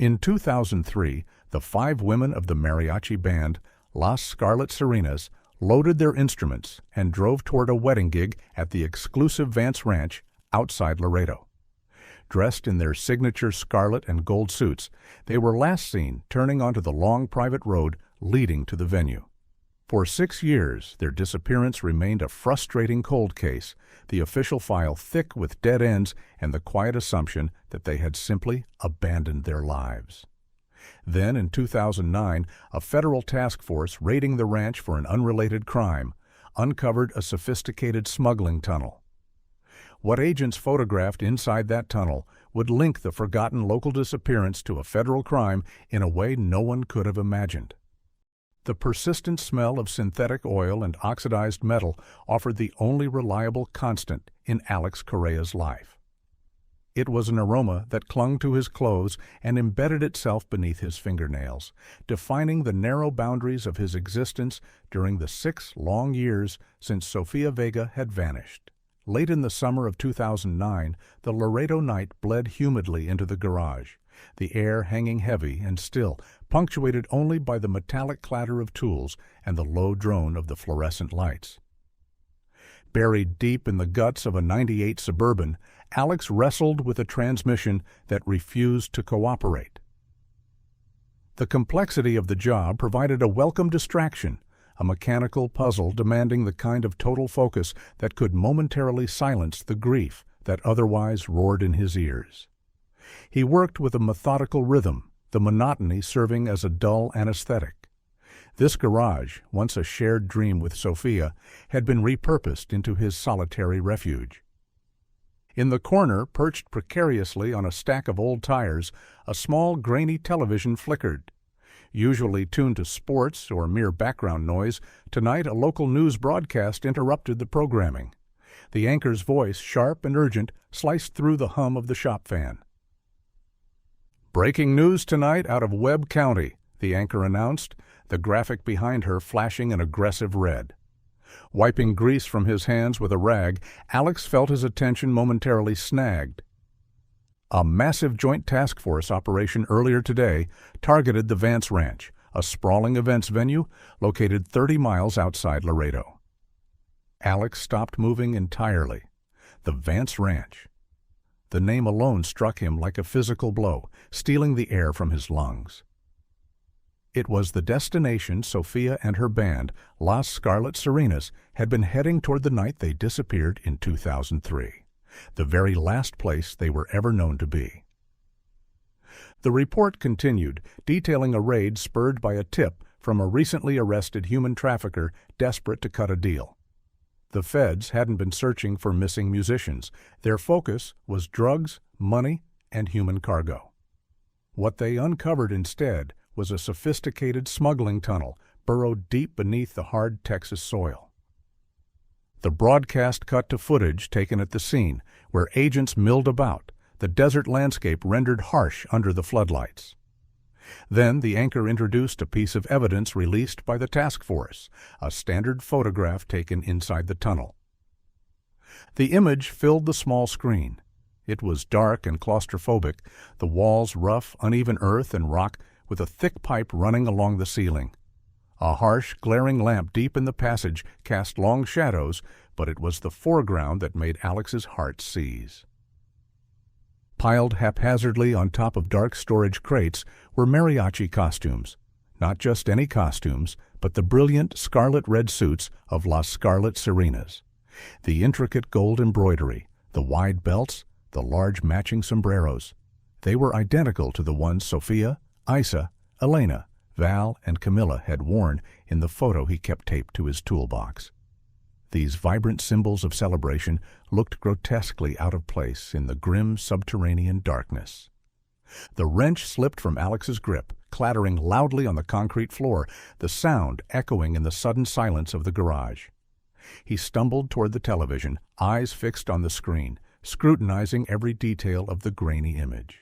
In 2003, the 5 women of the Mariachi band, Las Scarlet Serenas, loaded their instruments and drove toward a wedding gig at the exclusive Vance Ranch outside Laredo. Dressed in their signature scarlet and gold suits, they were last seen turning onto the long private road leading to the venue. For 6 years, their disappearance remained a frustrating cold case, the official file thick with dead ends and the quiet assumption that they had simply abandoned their lives. Then, in 2009, a federal task force raiding the ranch for an unrelated crime uncovered a sophisticated smuggling tunnel. What agents photographed inside that tunnel would link the forgotten local disappearance to a federal crime in a way no one could have imagined. The persistent smell of synthetic oil and oxidized metal offered the only reliable constant in Alex Correa's life. It was an aroma that clung to his clothes and embedded itself beneath his fingernails, defining the narrow boundaries of his existence during the 6 long years since Sofia Vega had vanished. Late in the summer of 2009, the Laredo night bled humidly into the garage, the air hanging heavy and still, punctuated only by the metallic clatter of tools and the low drone of the fluorescent lights. Buried deep in the guts of a '98 Suburban, Alex wrestled with a transmission that refused to cooperate. The complexity of the job provided a welcome distraction, a mechanical puzzle demanding the kind of total focus that could momentarily silence the grief that otherwise roared in his ears. He worked with a methodical rhythm, the monotony serving as a dull anesthetic. This garage, once a shared dream with Sofia, had been repurposed into his solitary refuge. In the corner, perched precariously on a stack of old tires, a small, grainy television flickered. Usually tuned to sports or mere background noise, tonight a local news broadcast interrupted the programming. The anchor's voice, sharp and urgent, sliced through the hum of the shop fan. "Breaking news tonight out of Webb County," the anchor announced, the graphic behind her flashing an aggressive red. Wiping grease from his hands with a rag, Alex felt his attention momentarily snagged. A massive joint task force operation earlier today targeted the Vance Ranch, a sprawling events venue located 30 miles outside Laredo. Alex stopped moving entirely. The Vance Ranch. The name alone struck him like a physical blow, stealing the air from his lungs. It was the destination Sofia and her band, Las Scarlet Serenas, had been heading toward the night they disappeared in 2003, the very last place they were ever known to be. The report continued, detailing a raid spurred by a tip from a recently arrested human trafficker desperate to cut a deal. The feds hadn't been searching for missing musicians. Their focus was drugs, money, and human cargo. What they uncovered instead was a sophisticated smuggling tunnel burrowed deep beneath the hard Texas soil. The broadcast cut to footage taken at the scene, where agents milled about, the desert landscape rendered harsh under the floodlights. Then the anchor introduced a piece of evidence released by the task force, a standard photograph taken inside the tunnel. The image filled the small screen. It was dark and claustrophobic, the walls rough, uneven earth and rock with a thick pipe running along the ceiling. A harsh, glaring lamp deep in the passage cast long shadows, but it was the foreground that made Alex's heart seize. Piled haphazardly on top of dark storage crates were mariachi costumes. Not just any costumes, but the brilliant scarlet-red suits of Las Scarlet Serenas. The intricate gold embroidery, the wide belts, the large matching sombreros. They were identical to the ones Sofia, Isa, Elena, Val, and Camilla had worn in the photo he kept taped to his toolbox. These vibrant symbols of celebration looked grotesquely out of place in the grim subterranean darkness. The wrench slipped from Alex's grip, clattering loudly on the concrete floor, the sound echoing in the sudden silence of the garage. He stumbled toward the television, eyes fixed on the screen, scrutinizing every detail of the grainy image.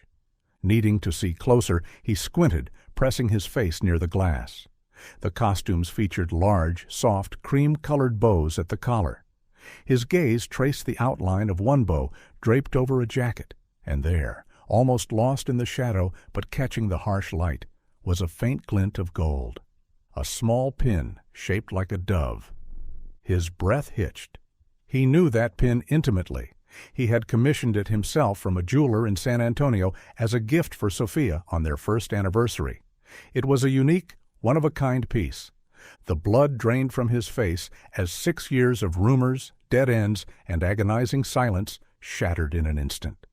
Needing to see closer, he squinted, pressing his face near the glass. The costumes featured large, soft, cream-colored bows at the collar. His gaze traced the outline of one bow draped over a jacket, and there, Almost lost in the shadow, but catching the harsh light, was a faint glint of gold. A small pin shaped like a dove. His breath hitched. He knew that pin intimately. He had commissioned it himself from a jeweler in San Antonio as a gift for Sophia on their first anniversary. It was a unique, one-of-a-kind piece. The blood drained from his face as 6 years of rumors, dead ends, and agonizing silence shattered in an instant.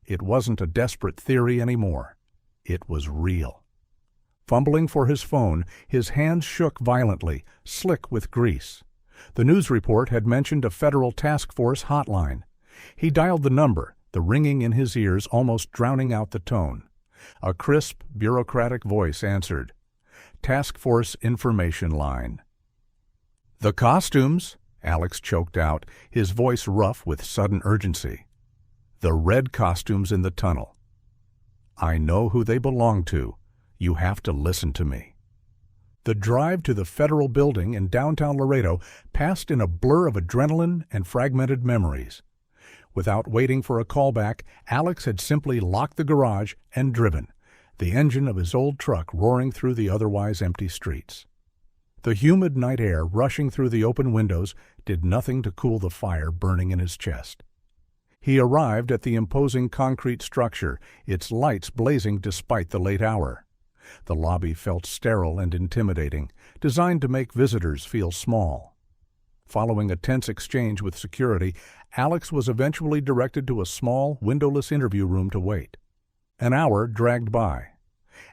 It wasn't a desperate theory anymore. It was real. Fumbling for his phone, his hands shook violently, slick with grease. The news report had mentioned a federal task force hotline. He dialed the number, the ringing in his ears almost drowning out the tone. A crisp, bureaucratic voice answered. Task Force Information Line. "The costumes," Alex choked out, his voice rough with sudden urgency. "The red costumes in the tunnel. I know who they belong to. You have to listen to me." The drive to the federal building in downtown Laredo passed in a blur of adrenaline and fragmented memories. Without waiting for a callback, Alex had simply locked the garage and driven, the engine of his old truck roaring through the otherwise empty streets. The humid night air rushing through the open windows did nothing to cool the fire burning in his chest. He arrived at the imposing concrete structure, its lights blazing despite the late hour. The lobby felt sterile and intimidating, designed to make visitors feel small. Following a tense exchange with security, Alex was eventually directed to a small, windowless interview room to wait. An hour dragged by.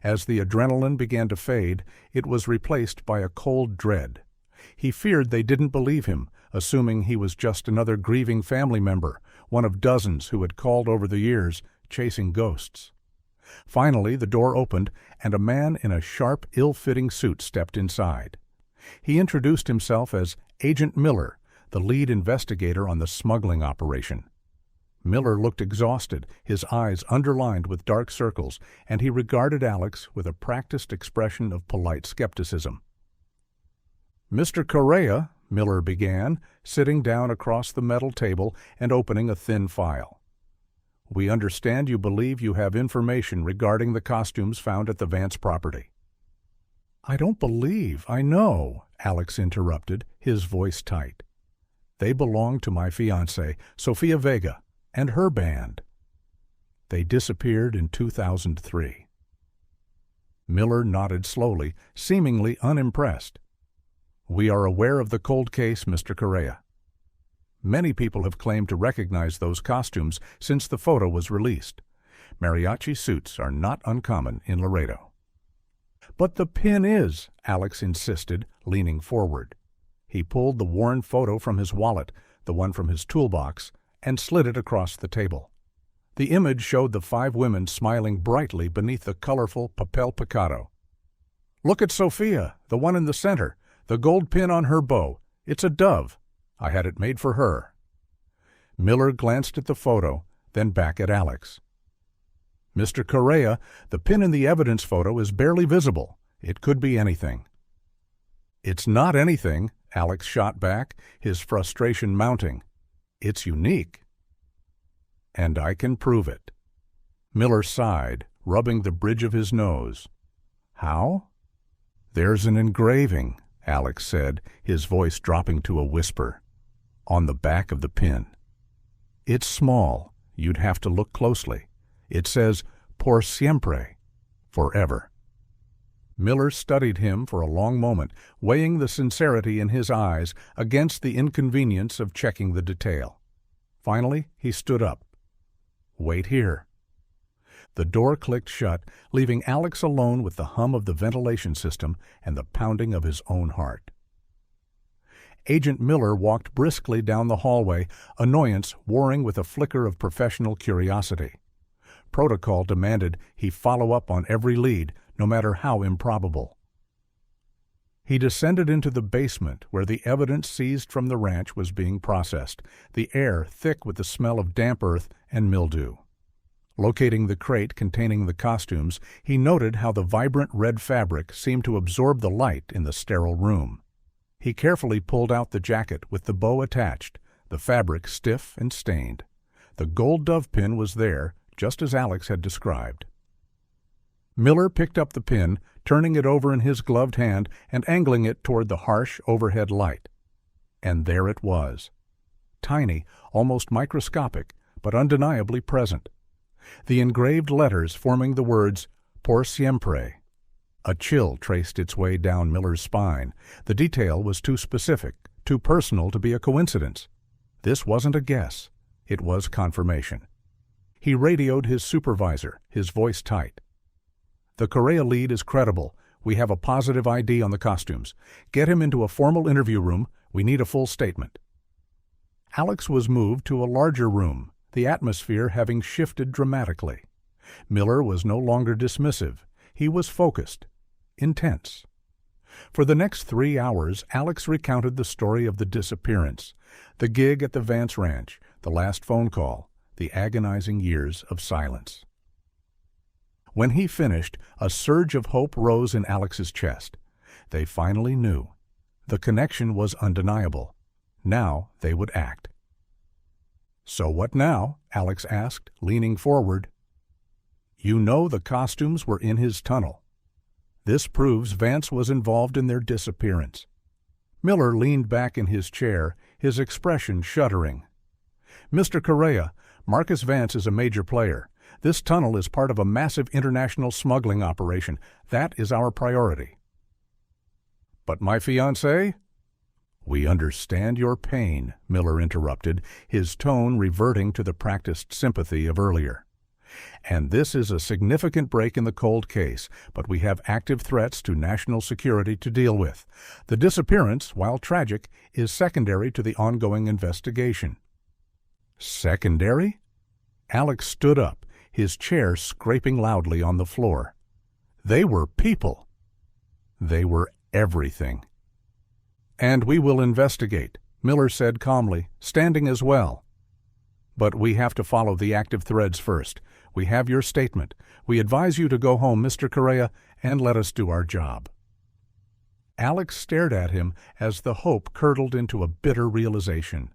As the adrenaline began to fade, it was replaced by a cold dread. He feared they didn't believe him, assuming he was just another grieving family member, one of dozens who had called over the years, chasing ghosts. Finally, the door opened, and a man in a sharp, ill-fitting suit stepped inside. He introduced himself as Agent Miller, the lead investigator on the smuggling operation. Miller looked exhausted, his eyes underlined with dark circles, and he regarded Alex with a practiced expression of polite skepticism. "Mr. Correa," Miller began, sitting down across the metal table and opening a thin file. "We understand you believe you have information regarding the costumes found at the Vance property." "I don't believe, I know," Alex interrupted, his voice tight. "They belong to my fiancée, Sofia Vega, and her band. They disappeared in 2003. Miller nodded slowly, seemingly unimpressed. "We are aware of the cold case, Mr. Correa. Many people have claimed to recognize those costumes since the photo was released. Mariachi suits are not uncommon in Laredo." "But the pin is," Alex insisted, leaning forward. He pulled the worn photo from his wallet, the one from his toolbox, and slid it across the table. The image showed the 5 women smiling brightly beneath the colorful papel picado. "Look at Sophia, the one in the center, the gold pin on her bow. It's a dove. I had it made for her." Miller glanced at the photo, then back at Alex. "Mr. Correa, the pin in the evidence photo is barely visible. It could be anything." "It's not anything," Alex shot back, his frustration mounting. "It's unique. And I can prove it." Miller sighed, rubbing the bridge of his nose. "How?" "There's an engraving," Alex said, his voice dropping to a whisper, "on the back of the pin. It's small. You'd have to look closely. It says, 'Por siempre,' forever." Miller studied him for a long moment, weighing the sincerity in his eyes against the inconvenience of checking the detail. Finally, he stood up. "Wait here." The door clicked shut, leaving Alex alone with the hum of the ventilation system and the pounding of his own heart. Agent Miller walked briskly down the hallway, annoyance warring with a flicker of professional curiosity. Protocol demanded he follow up on every lead, no matter how improbable. He descended into the basement where the evidence seized from the ranch was being processed, the air thick with the smell of damp earth and mildew. Locating the crate containing the costumes, he noted how the vibrant red fabric seemed to absorb the light in the sterile room. He carefully pulled out the jacket with the bow attached, the fabric stiff and stained. The gold dove pin was there, just as Alex had described. Miller picked up the pin, turning it over in his gloved hand and angling it toward the harsh overhead light. And there it was. Tiny, almost microscopic, but undeniably present. The engraved letters forming the words, "Por siempre." A chill traced its way down Miller's spine. The detail was too specific, too personal to be a coincidence. This wasn't a guess. It was confirmation. He radioed his supervisor, his voice tight. "The Correa lead is credible. We have a positive ID on the costumes. Get him into a formal interview room. We need a full statement." Alex was moved to a larger room, the atmosphere having shifted dramatically. Miller was no longer dismissive. He was focused, intense. For the next 3 hours, Alex recounted the story of the disappearance, the gig at the Vance Ranch, the last phone call, the agonizing years of silence. When he finished, a surge of hope rose in Alex's chest. They finally knew. The connection was undeniable. Now they would act. "So what now?" Alex asked, leaning forward. "You know the costumes were in his tunnel. This proves Vance was involved in their disappearance." Miller leaned back in his chair, his expression shuddering. "Mr. Correa, Marcus Vance is a major player. This tunnel is part of a massive international smuggling operation. That is our priority." "But my fiancée?" "We understand your pain," Miller interrupted, his tone reverting to the practiced sympathy of earlier. "And this is a significant break in the cold case, but we have active threats to national security to deal with. The disappearance, while tragic, is secondary to the ongoing investigation." "Secondary?" Alex stood up, his chair scraping loudly on the floor. "They were people. They were everything." "And we will investigate," Miller said calmly, standing as well. "But we have to follow the active threads first. We have your statement. We advise you to go home, Mr. Correa, and let us do our job." Alex stared at him as the hope curdled into a bitter realization.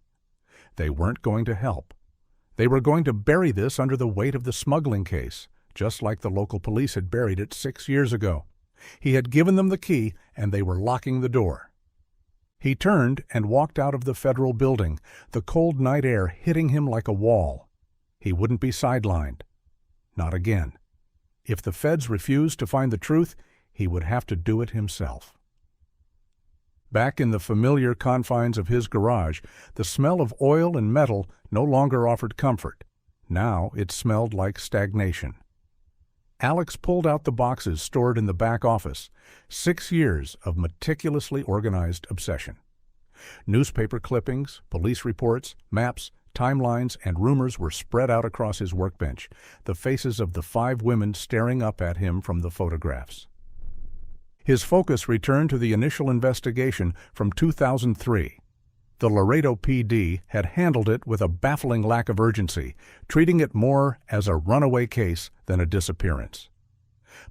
They weren't going to help. They were going to bury this under the weight of the smuggling case, just like the local police had buried it 6 years ago. He had given them the key, and they were locking the door. He turned and walked out of the federal building, the cold night air hitting him like a wall. He wouldn't be sidelined. Not again. If the feds refused to find the truth, he would have to do it himself. Back in the familiar confines of his garage, the smell of oil and metal no longer offered comfort. Now it smelled like stagnation. Alex pulled out the boxes stored in the back office, 6 years of meticulously organized obsession. Newspaper clippings, police reports, maps, timelines, and rumors were spread out across his workbench, the faces of the 5 women staring up at him from the photographs. His focus returned to the initial investigation from 2003. The Laredo PD had handled it with a baffling lack of urgency, treating it more as a runaway case than a disappearance.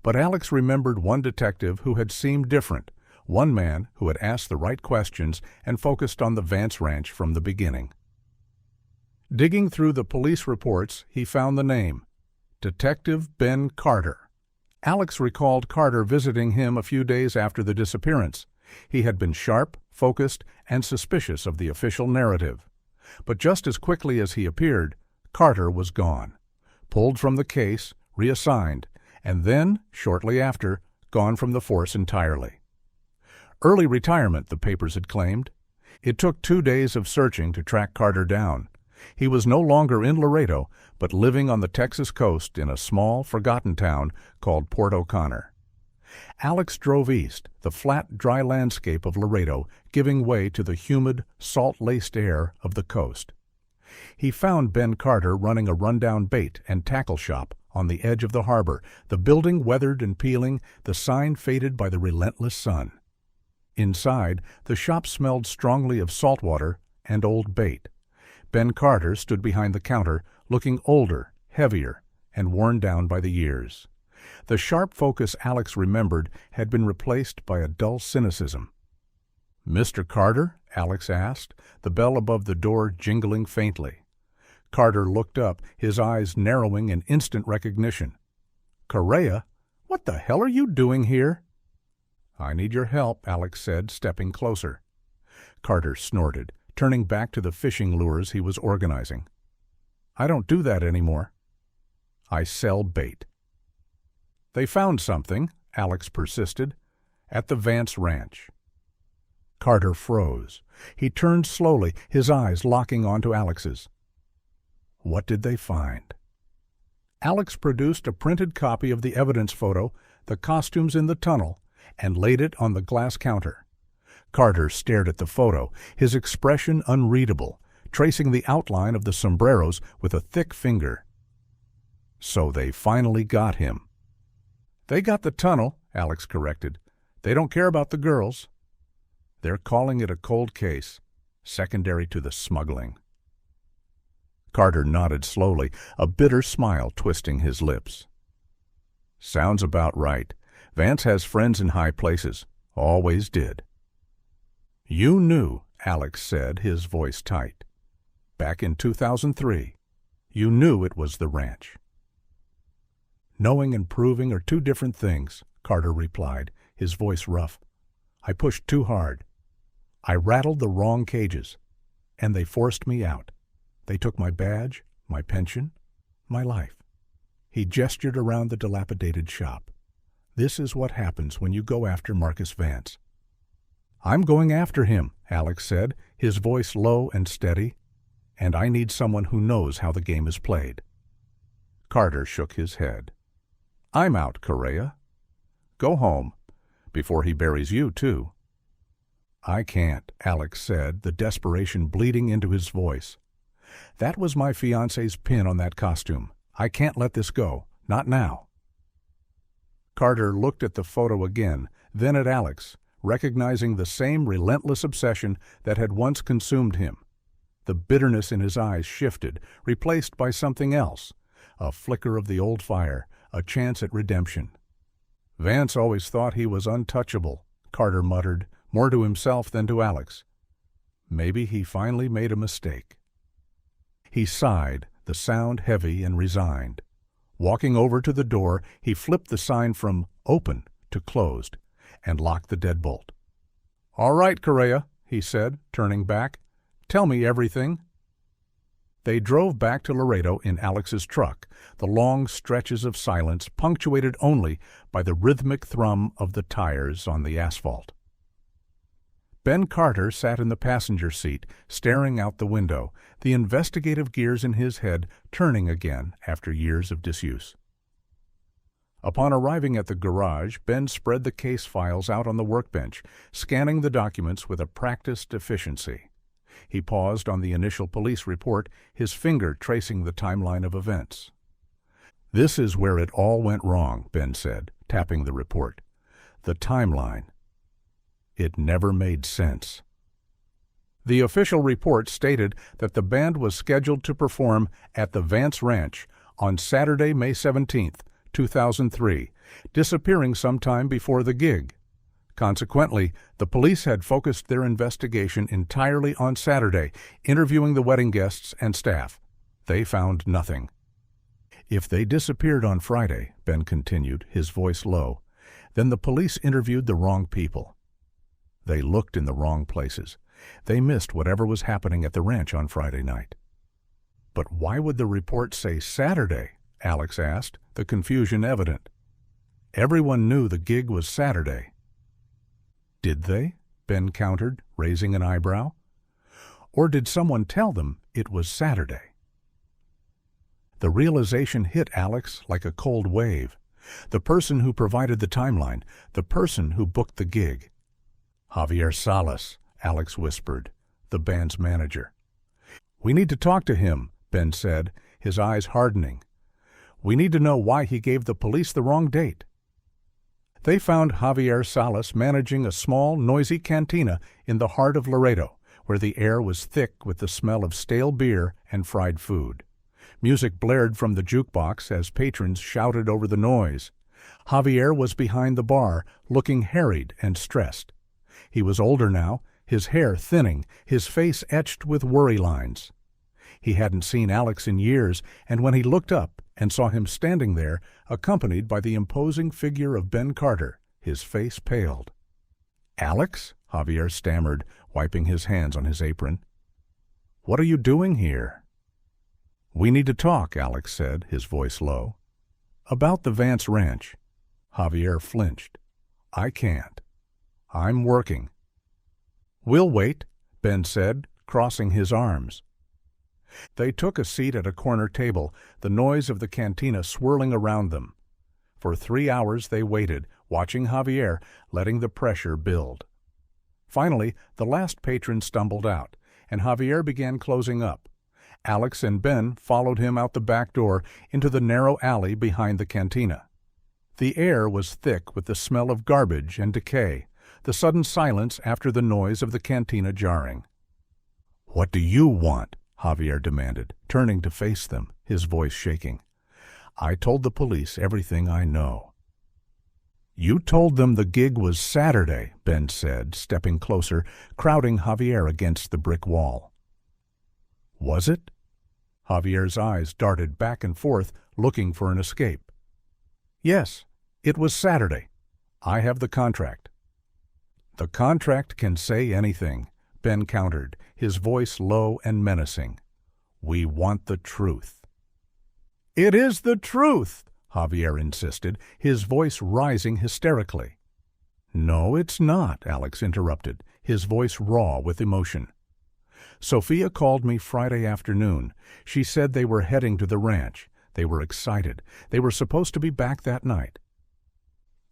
But Alex remembered one detective who had seemed different, one man who had asked the right questions and focused on the Vance Ranch from the beginning. Digging through the police reports, he found the name, Detective Ben Carter. Alex recalled Carter visiting him a few days after the disappearance. He had been sharp, focused, and suspicious of the official narrative. But just as quickly as he appeared, Carter was gone, pulled from the case, reassigned, and then, shortly after, gone from the force entirely. Early retirement, the papers had claimed. It took 2 days of searching to track Carter down. He was no longer in Laredo, but living on the Texas coast in a small, forgotten town called Port O'Connor. Alex drove east, the flat, dry landscape of Laredo giving way to the humid, salt-laced air of the coast. He found Ben Carter running a rundown bait and tackle shop on the edge of the harbor, the building weathered and peeling, the sign faded by the relentless sun. Inside, the shop smelled strongly of saltwater and old bait. Ben Carter stood behind the counter, looking older, heavier, and worn down by the years. The sharp focus Alex remembered had been replaced by a dull cynicism. "Mr. Carter?" Alex asked, the bell above the door jingling faintly. Carter looked up, his eyes narrowing in instant recognition. "Correa? What the hell are you doing here?" "I need your help," Alex said, stepping closer. Carter snorted, turning back to the fishing lures he was organizing. "I don't do that anymore. I sell bait." "They found something," Alex persisted, "at the Vance Ranch." Carter froze. He turned slowly, his eyes locking onto Alex's. What did they find? Alex produced a printed copy of the evidence photo, the costumes in the tunnel, and laid it on the glass counter. Carter stared at the photo, his expression unreadable, tracing the outline of the sombreros with a thick finger. So they finally got him. "They got the tunnel," Alex corrected. "They don't care about the girls. They're calling it a cold case, secondary to the smuggling." Carter nodded slowly, a bitter smile twisting his lips. "Sounds about right. Vance has friends in high places. Always did." "You knew," Alex said, his voice tight. "Back in 2003. You knew it was the ranch." "Knowing and proving are two different things," Carter replied, his voice rough. "I pushed too hard. I rattled the wrong cages, and they forced me out. They took my badge, my pension, my life." He gestured around the dilapidated shop. "This is what happens when you go after Marcus Vance." "I'm going after him," Alex said, his voice low and steady, "and I need someone who knows how the game is played." Carter shook his head. "I'm out, Correa. Go home, before he buries you, too." "I can't," Alex said, the desperation bleeding into his voice. "That was my fiancé's pin on that costume. I can't let this go. Not now." Carter looked at the photo again, then at Alex, recognizing the same relentless obsession that had once consumed him. The bitterness in his eyes shifted, replaced by something else, a flicker of the old fire, a chance at redemption. "Vance always thought he was untouchable," Carter muttered, more to himself than to Alex. "Maybe he finally made a mistake." He sighed, the sound heavy and resigned. Walking over to the door, he flipped the sign from "open" to "closed" and locked the deadbolt. "All right, Correa," he said, turning back. "Tell me everything." They drove back to Laredo in Alex's truck, the long stretches of silence punctuated only by the rhythmic thrum of the tires on the asphalt. Ben Carter sat in the passenger seat, staring out the window, the investigative gears in his head turning again after years of disuse. Upon arriving at the garage, Ben spread the case files out on the workbench, scanning the documents with a practiced efficiency. He paused on the initial police report, his finger tracing the timeline of events. "This is where it all went wrong," Ben said, tapping the report. "The timeline. It never made sense." The official report stated that the band was scheduled to perform at the Vance Ranch on Saturday, May 17th, 2003, disappearing sometime before the gig. Consequently, the police had focused their investigation entirely on Saturday, interviewing the wedding guests and staff. They found nothing. "If they disappeared on Friday," Ben continued, his voice low, "then the police interviewed the wrong people. They looked in the wrong places. They missed whatever was happening at the ranch on Friday night." "But why would the report say Saturday?" Alex asked, the confusion evident. "Everyone knew the gig was Saturday." "Did they?" Ben countered, raising an eyebrow. "Or did someone tell them it was Saturday?" The realization hit Alex like a cold wave. The person who provided the timeline, the person who booked the gig. "Javier Salas," Alex whispered, the band's manager. "We need to talk to him," Ben said, his eyes hardening. "We need to know why he gave the police the wrong date." They found Javier Salas managing a small, noisy cantina in the heart of Laredo, where the air was thick with the smell of stale beer and fried food. Music blared from the jukebox as patrons shouted over the noise. Javier was behind the bar, looking harried and stressed. He was older now, his hair thinning, his face etched with worry lines. He hadn't seen Alex in years, and when he looked up and saw him standing there, accompanied by the imposing figure of Ben Carter, his face paled. "Alex?" Javier stammered, wiping his hands on his apron. "What are you doing here?" "We need to talk," Alex said, his voice low. "About the Vance Ranch." Javier flinched. "I can't. I'm working." "We'll wait," Ben said, crossing his arms. They took a seat at a corner table, the noise of the cantina swirling around them. For 3 hours they waited, watching Javier, letting the pressure build. Finally, the last patron stumbled out, and Javier began closing up. Alex and Ben followed him out the back door into the narrow alley behind the cantina. The air was thick with the smell of garbage and decay, the sudden silence after the noise of the cantina jarring. "What do you want?" Javier demanded, turning to face them, his voice shaking. "I told the police everything I know." "You told them the gig was Saturday," Ben said, stepping closer, crowding Javier against the brick wall. "Was it?" Javier's eyes darted back and forth, looking for an escape. "Yes, it was Saturday. I have the contract." "The contract can say anything," Ben countered, his voice low and menacing. "We want the truth." "It is the truth," Javier insisted, his voice rising hysterically. "No, it's not," Alex interrupted, his voice raw with emotion. "Sophia called me Friday afternoon. She said they were heading to the ranch. They were excited. They were supposed to be back that night."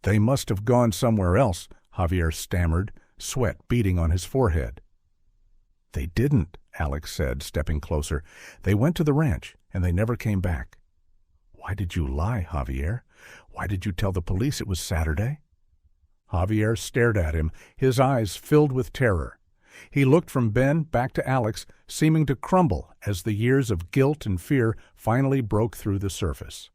"They must have gone somewhere else," Javier stammered, sweat beading on his forehead. "They didn't," Alex said, stepping closer. "They went to the ranch, and they never came back." "Why did you lie, Javier? Why did you tell the police it was Saturday?" Javier stared at him, his eyes filled with terror. He looked from Ben back to Alex, seeming to crumble as the years of guilt and fear finally broke through the surface.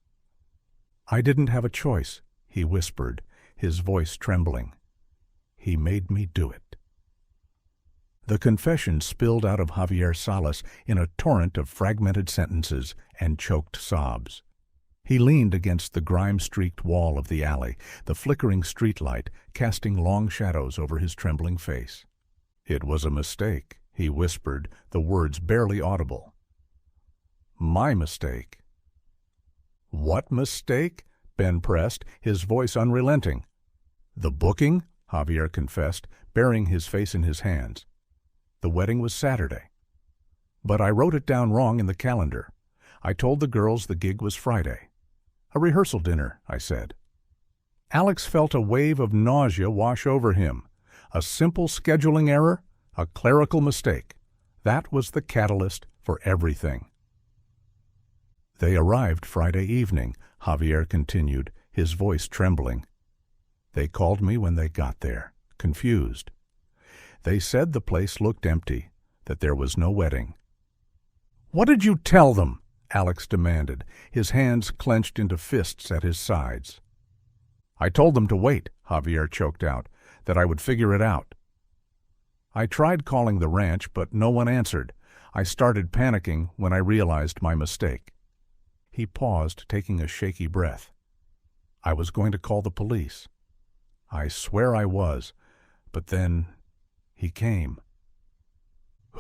"I didn't have a choice," he whispered, his voice trembling. "He made me do it." The confession spilled out of Javier Salas in a torrent of fragmented sentences and choked sobs. He leaned against the grime-streaked wall of the alley, the flickering streetlight casting long shadows over his trembling face. "It was a mistake," he whispered, the words barely audible. "My mistake." "What mistake?" Ben pressed, his voice unrelenting. "The booking," Javier confessed, burying his face in his hands. "The wedding was Saturday. But I wrote it down wrong in the calendar. I told the girls the gig was Friday. A rehearsal dinner, I said." Alex felt a wave of nausea wash over him. A simple scheduling error, a clerical mistake. That was the catalyst for everything. "They arrived Friday evening," Javier continued, his voice trembling. "They called me when they got there, confused. They said the place looked empty, that there was no wedding." "What did you tell them?" Alex demanded, his hands clenched into fists at his sides. "I told them to wait," Javier choked out, "that I would figure it out. I tried calling the ranch, but no one answered. I started panicking when I realized my mistake." He paused, taking a shaky breath. "I was going to call the police. I swear I was, but then he came."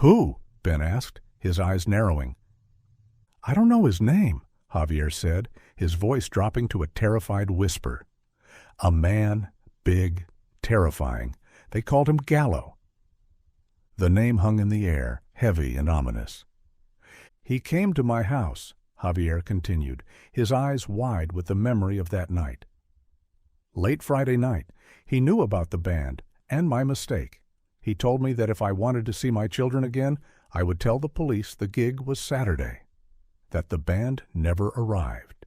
"Who?" Ben asked, his eyes narrowing. "I don't know his name," Javier said, his voice dropping to a terrified whisper. "A man, big, terrifying. They called him Gallo." The name hung in the air, heavy and ominous. "He came to my house," Javier continued, his eyes wide with the memory of that night. "Late Friday night. He knew about the band and my mistake. He told me that if I wanted to see my children again, I would tell the police the gig was Saturday, that the band never arrived."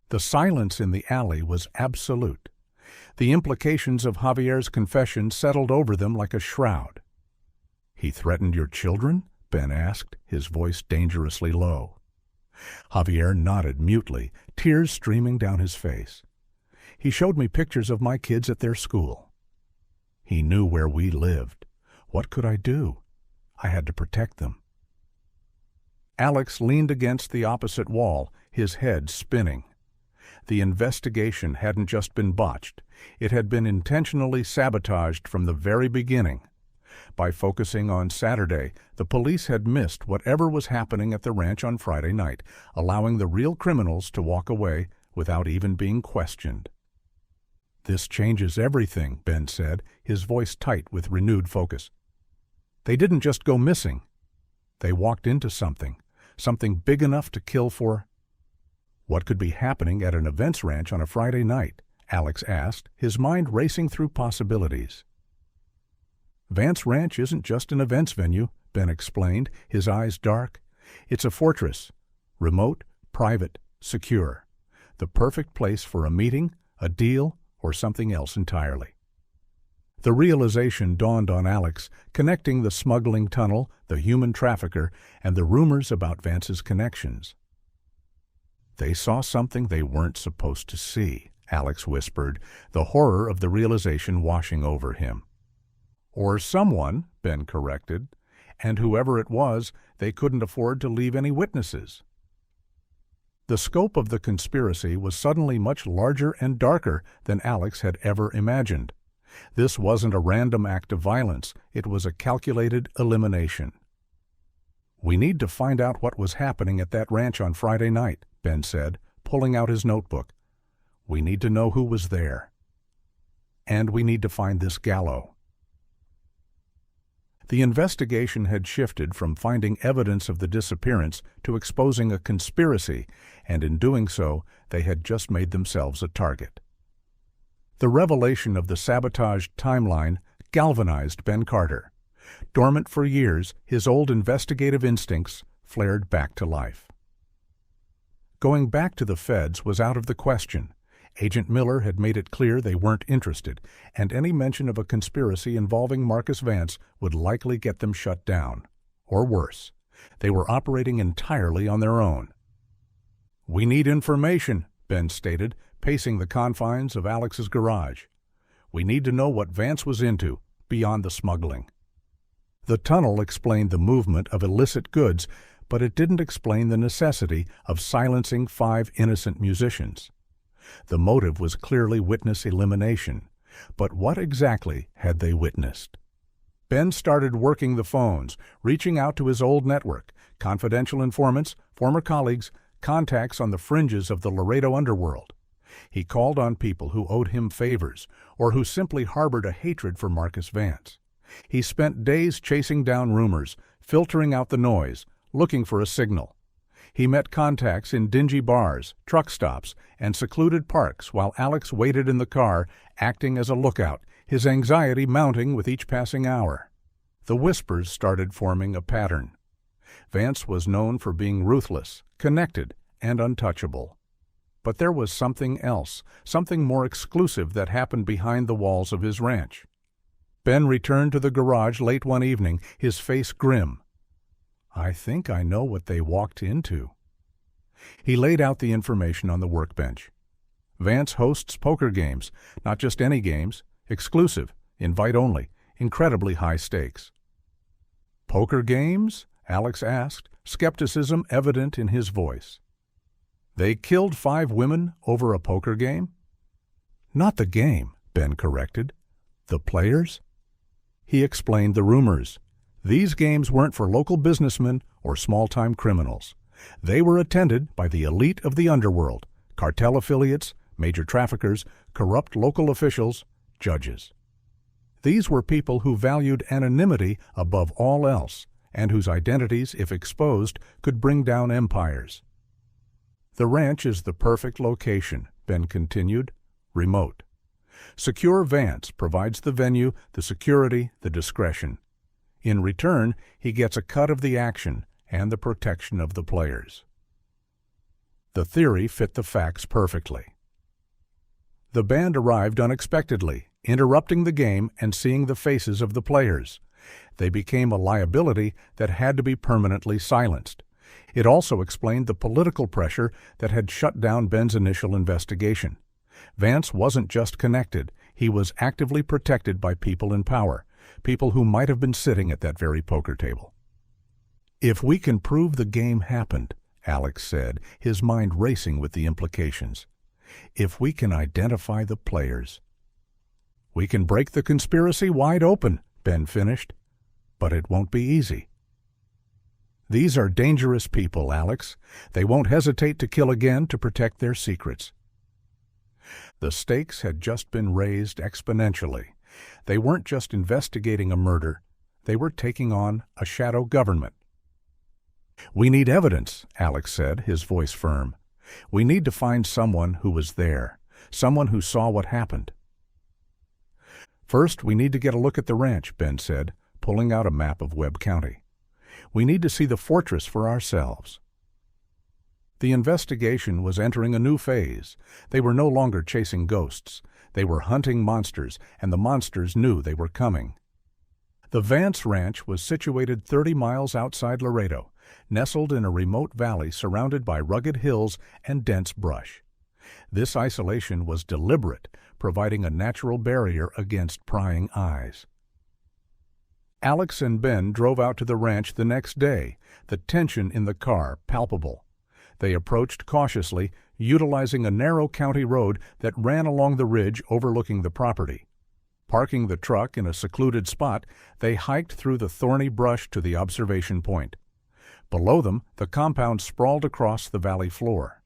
The silence in the alley was absolute. The implications of Javier's confession settled over them like a shroud. "He threatened your children?" Ben asked, his voice dangerously low. Javier nodded mutely, tears streaming down his face. "He showed me pictures of my kids at their school. He knew where we lived. What could I do? I had to protect them." Alex leaned against the opposite wall, his head spinning. The investigation hadn't just been botched. It had been intentionally sabotaged from the very beginning. By focusing on Saturday, the police had missed whatever was happening at the ranch on Friday night, allowing the real criminals to walk away without even being questioned. "This changes everything," Ben said, his voice tight with renewed focus. "They didn't just go missing. They walked into something big enough to kill for." "What could be happening at an events ranch on a Friday night?" Alex asked, his mind racing through possibilities. "Vance Ranch isn't just an events venue," Ben explained, his eyes dark. "It's a fortress. Remote, private, secure. The perfect place for a meeting, a deal, or something else entirely." The realization dawned on Alex, connecting the smuggling tunnel, the human trafficker, and the rumors about Vance's connections. "They saw something they weren't supposed to see," Alex whispered, the horror of the realization washing over him. "Or someone," Ben corrected, "and whoever it was, they couldn't afford to leave any witnesses." The scope of the conspiracy was suddenly much larger and darker than Alex had ever imagined. This wasn't a random act of violence, it was a calculated elimination. "We need to find out what was happening at that ranch on Friday night," Ben said, pulling out his notebook. "We need to know who was there. And we need to find this Gallo." The investigation had shifted from finding evidence of the disappearance to exposing a conspiracy, and in doing so, they had just made themselves a target. The revelation of the sabotaged timeline galvanized Ben Carter. Dormant for years, his old investigative instincts flared back to life. Going back to the feds was out of the question. Agent Miller had made it clear they weren't interested, and any mention of a conspiracy involving Marcus Vance would likely get them shut down. Or worse, they were operating entirely on their own. "We need information," Ben stated, pacing the confines of Alex's garage. "We need to know what Vance was into, beyond the smuggling." The tunnel explained the movement of illicit goods, but it didn't explain the necessity of silencing 5 innocent musicians. The motive was clearly witness elimination, but what exactly had they witnessed? Ben started working the phones, reaching out to his old network, confidential informants, former colleagues, contacts on the fringes of the Laredo underworld. He called on people who owed him favors, or who simply harbored a hatred for Marcus Vance. He spent days chasing down rumors, filtering out the noise, looking for a signal. He met contacts in dingy bars, truck stops, and secluded parks while Alex waited in the car, acting as a lookout, his anxiety mounting with each passing hour. The whispers started forming a pattern. Vance was known for being ruthless, connected, and untouchable. But there was something else, something more exclusive that happened behind the walls of his ranch. Ben returned to the garage late one evening, his face grim. "I think I know what they walked into." He laid out the information on the workbench. Vance hosts poker games, not just any games, exclusive, invite only, incredibly high stakes. "Poker games?" Alex asked, skepticism evident in his voice. "They killed 5 women over a poker game?" "Not the game," Ben corrected. "The players?" He explained the rumors. These games weren't for local businessmen or small-time criminals. They were attended by the elite of the underworld, cartel affiliates, major traffickers, corrupt local officials, judges. These were people who valued anonymity above all else, and whose identities, if exposed, could bring down empires. "The ranch is the perfect location," Ben continued, "remote. Secure Vance provides the venue, the security, the discretion. In return, he gets a cut of the action and the protection of the players." The theory fit the facts perfectly. The band arrived unexpectedly, interrupting the game and seeing the faces of the players. They became a liability that had to be permanently silenced. It also explained the political pressure that had shut down Ben's initial investigation. Vance wasn't just connected, he was actively protected by people in power, people who might have been sitting at that very poker table. "If we can prove the game happened," Alex said, his mind racing with the implications. "If we can identify the players." "We can break the conspiracy wide open," Ben finished. "But it won't be easy." "These are dangerous people, Alex. They won't hesitate to kill again to protect their secrets." The stakes had just been raised exponentially. They weren't just investigating a murder. They were taking on a shadow government. "We need evidence," Alex said, his voice firm. "We need to find someone who was there, someone who saw what happened." "First, we need to get a look at the ranch," Ben said, pulling out a map of Webb County. "We need to see the fortress for ourselves." The investigation was entering a new phase. They were no longer chasing ghosts. They were hunting monsters, and the monsters knew they were coming. The Vance Ranch was situated 30 miles outside Laredo, nestled in a remote valley surrounded by rugged hills and dense brush. This isolation was deliberate, providing a natural barrier against prying eyes. Alex and Ben drove out to the ranch the next day, the tension in the car palpable. They approached cautiously, utilizing a narrow county road that ran along the ridge overlooking the property. Parking the truck in a secluded spot, they hiked through the thorny brush to the observation point. Below them, the compound sprawled across the valley floor.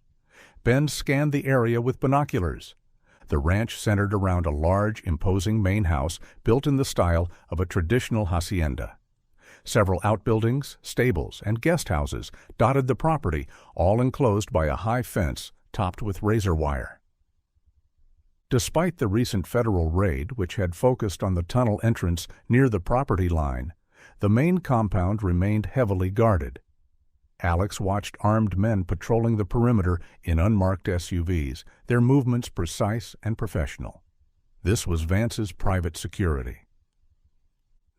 Ben scanned the area with binoculars. The ranch centered around a large, imposing main house built in the style of a traditional hacienda. Several outbuildings, stables, and guest houses dotted the property, all enclosed by a high fence topped with razor wire. Despite the recent federal raid, which had focused on the tunnel entrance near the property line, the main compound remained heavily guarded. Alex watched armed men patrolling the perimeter in unmarked SUVs, their movements precise and professional. This was Vance's private security.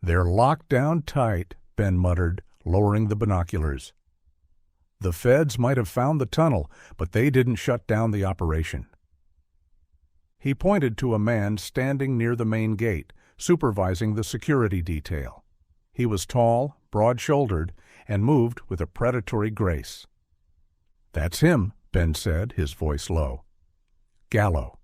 "They're locked down tight," Ben muttered, lowering the binoculars. "The feds might have found the tunnel, but they didn't shut down the operation." He pointed to a man standing near the main gate, supervising the security detail. He was tall, broad-shouldered, and moved with a predatory grace. "That's him," Ben said, his voice low. "Gallo."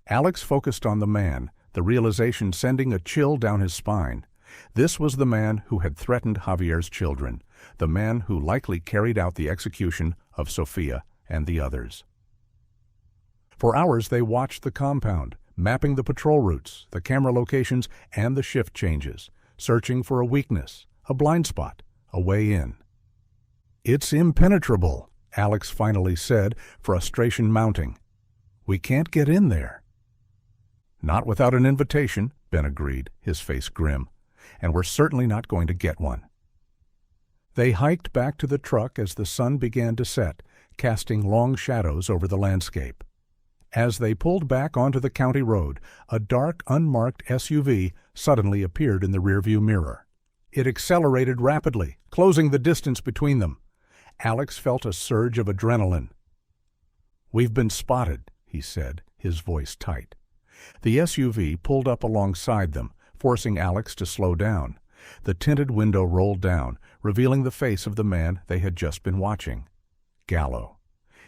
Alex focused on the man, the realization sending a chill down his spine. This was the man who had threatened Javier's children, the man who likely carried out the execution of Sophia and the others. For hours they watched the compound, mapping the patrol routes, the camera locations, and the shift changes, searching for a weakness, a blind spot, a way in. "It's impenetrable," Alex finally said, frustration mounting. "We can't get in there." "Not without an invitation," Ben agreed, his face grim. "And we're certainly not going to get one." They hiked back to the truck as the sun began to set, casting long shadows over the landscape. As they pulled back onto the county road, a dark, unmarked SUV suddenly appeared in the rearview mirror. It accelerated rapidly, closing the distance between them. Alex felt a surge of adrenaline. "We've been spotted," he said, his voice tight. The SUV pulled up alongside them, forcing Alex to slow down. The tinted window rolled down, revealing the face of the man they had just been watching. Gallo.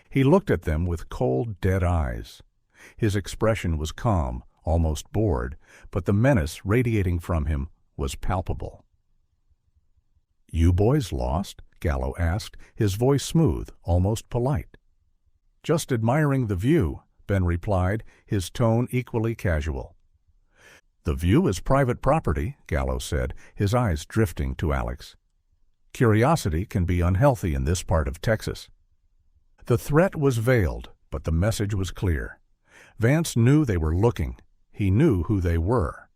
He looked at them with cold, dead eyes. His expression was calm, almost bored, but the menace radiating from him was palpable. "You boys lost?" Gallo asked, his voice smooth, almost polite. "Just admiring the view," Ben replied, his tone equally casual. "The view is private property," Gallo said, his eyes drifting to Alex. "Curiosity can be unhealthy in this part of Texas." The threat was veiled, but the message was clear. Vance knew they were looking. He knew who they were.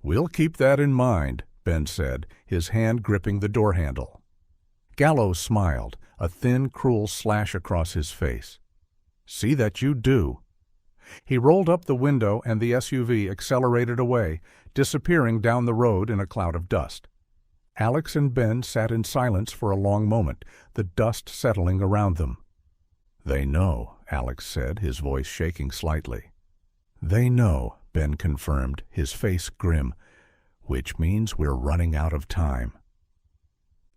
"We'll keep that in mind," Ben said, his hand gripping the door handle. Gallo smiled, a thin, cruel slash across his face. "See that you do." He rolled up the window and the SUV accelerated away, disappearing down the road in a cloud of dust. Alex and Ben sat in silence for a long moment, the dust settling around them. "They know," Alex said, his voice shaking slightly. "They know," Ben confirmed, his face grim, "which means we're running out of time."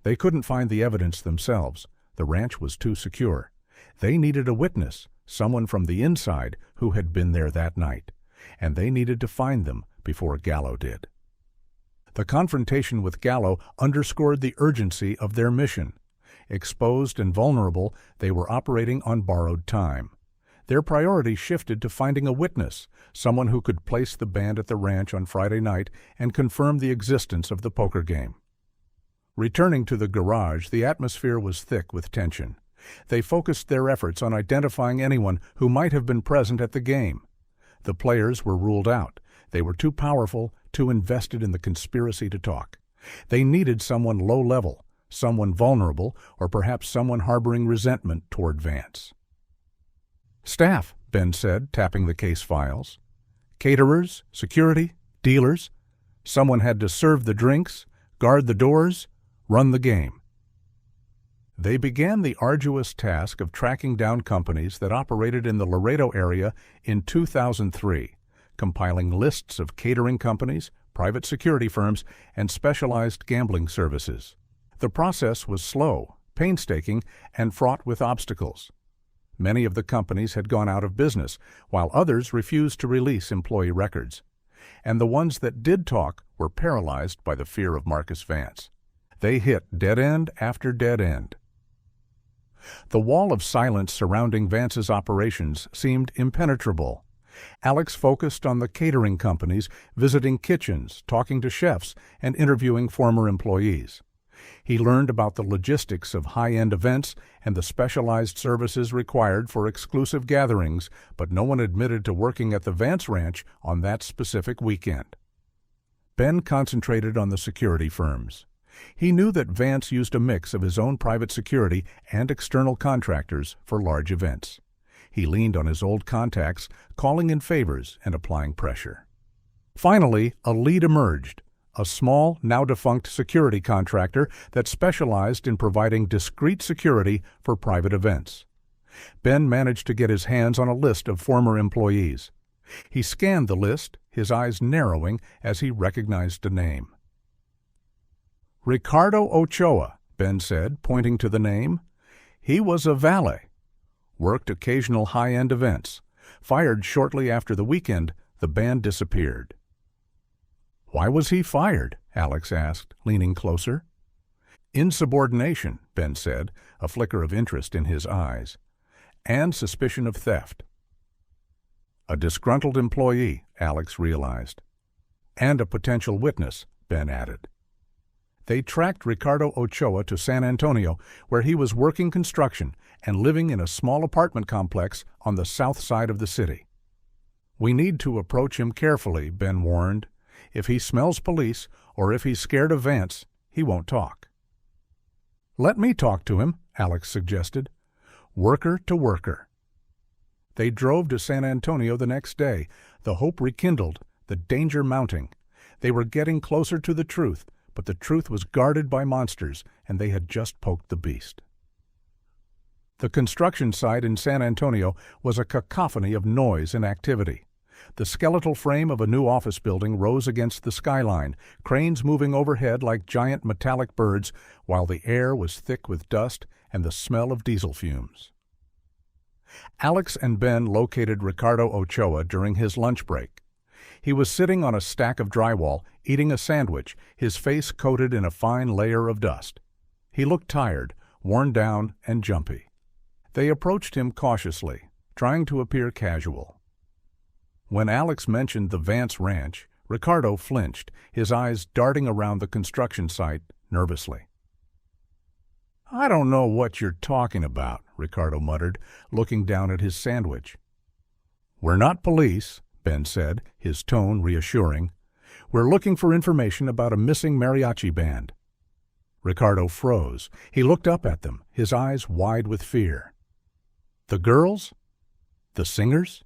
They couldn't find the evidence themselves. The ranch was too secure. They needed a witness, someone from the inside who had been there that night, and they needed to find them before Gallo did. The confrontation with Gallo underscored the urgency of their mission. Exposed and vulnerable, they were operating on borrowed time. Their priority shifted to finding a witness, someone who could place the band at the ranch on Friday night and confirm the existence of the poker game. Returning to the garage, the atmosphere was thick with tension. They focused their efforts on identifying anyone who might have been present at the game. The players were ruled out. They were too powerful, too invested in the conspiracy to talk. They needed someone low-level, someone vulnerable, or perhaps someone harboring resentment toward Vance. "Staff," Ben said, tapping the case files. "Caterers, security, dealers. Someone had to serve the drinks, guard the doors, run the game." They began the arduous task of tracking down companies that operated in the Laredo area in 2003, compiling lists of catering companies, private security firms, and specialized gambling services. The process was slow, painstaking, and fraught with obstacles. Many of the companies had gone out of business, while others refused to release employee records. And the ones that did talk were paralyzed by the fear of Marcus Vance. They hit dead end after dead end. The wall of silence surrounding Vance's operations seemed impenetrable. Alex focused on the catering companies, visiting kitchens, talking to chefs, and interviewing former employees. He learned about the logistics of high-end events and the specialized services required for exclusive gatherings, but no one admitted to working at the Vance Ranch on that specific weekend. Ben concentrated on the security firms. He knew that Vance used a mix of his own private security and external contractors for large events. He leaned on his old contacts, calling in favors and applying pressure. Finally, a lead emerged. A small, now-defunct security contractor that specialized in providing discreet security for private events. Ben managed to get his hands on a list of former employees. He scanned the list, his eyes narrowing as he recognized a name. "Ricardo Ochoa," Ben said, pointing to the name. "He was a valet. Worked occasional high-end events. Fired shortly after the weekend, the band disappeared." "Why was he fired?" Alex asked, leaning closer. "Insubordination," Ben said, a flicker of interest in his eyes. "And suspicion of theft." "A disgruntled employee," Alex realized. "And a potential witness," Ben added. They tracked Ricardo Ochoa to San Antonio, where he was working construction and living in a small apartment complex on the south side of the city. "We need to approach him carefully," Ben warned. "If he smells police, or if he's scared of Vance, he won't talk." "Let me talk to him," Alex suggested. "Worker to worker." They drove to San Antonio the next day, the hope rekindled, the danger mounting. They were getting closer to the truth, but the truth was guarded by monsters, and they had just poked the beast. The construction site in San Antonio was a cacophony of noise and activity. The skeletal frame of a new office building rose against the skyline, cranes moving overhead like giant metallic birds, while the air was thick with dust and the smell of diesel fumes. Alex and Ben located Ricardo Ochoa during his lunch break. He was sitting on a stack of drywall, eating a sandwich, his face coated in a fine layer of dust. He looked tired, worn down, and jumpy. They approached him cautiously, trying to appear casual. When Alex mentioned the Vance Ranch, Ricardo flinched, his eyes darting around the construction site nervously. "I don't know what you're talking about," Ricardo muttered, looking down at his sandwich. "We're not police," Ben said, his tone reassuring. "We're looking for information about a missing mariachi band." Ricardo froze. He looked up at them, his eyes wide with fear. "The girls? The singers?"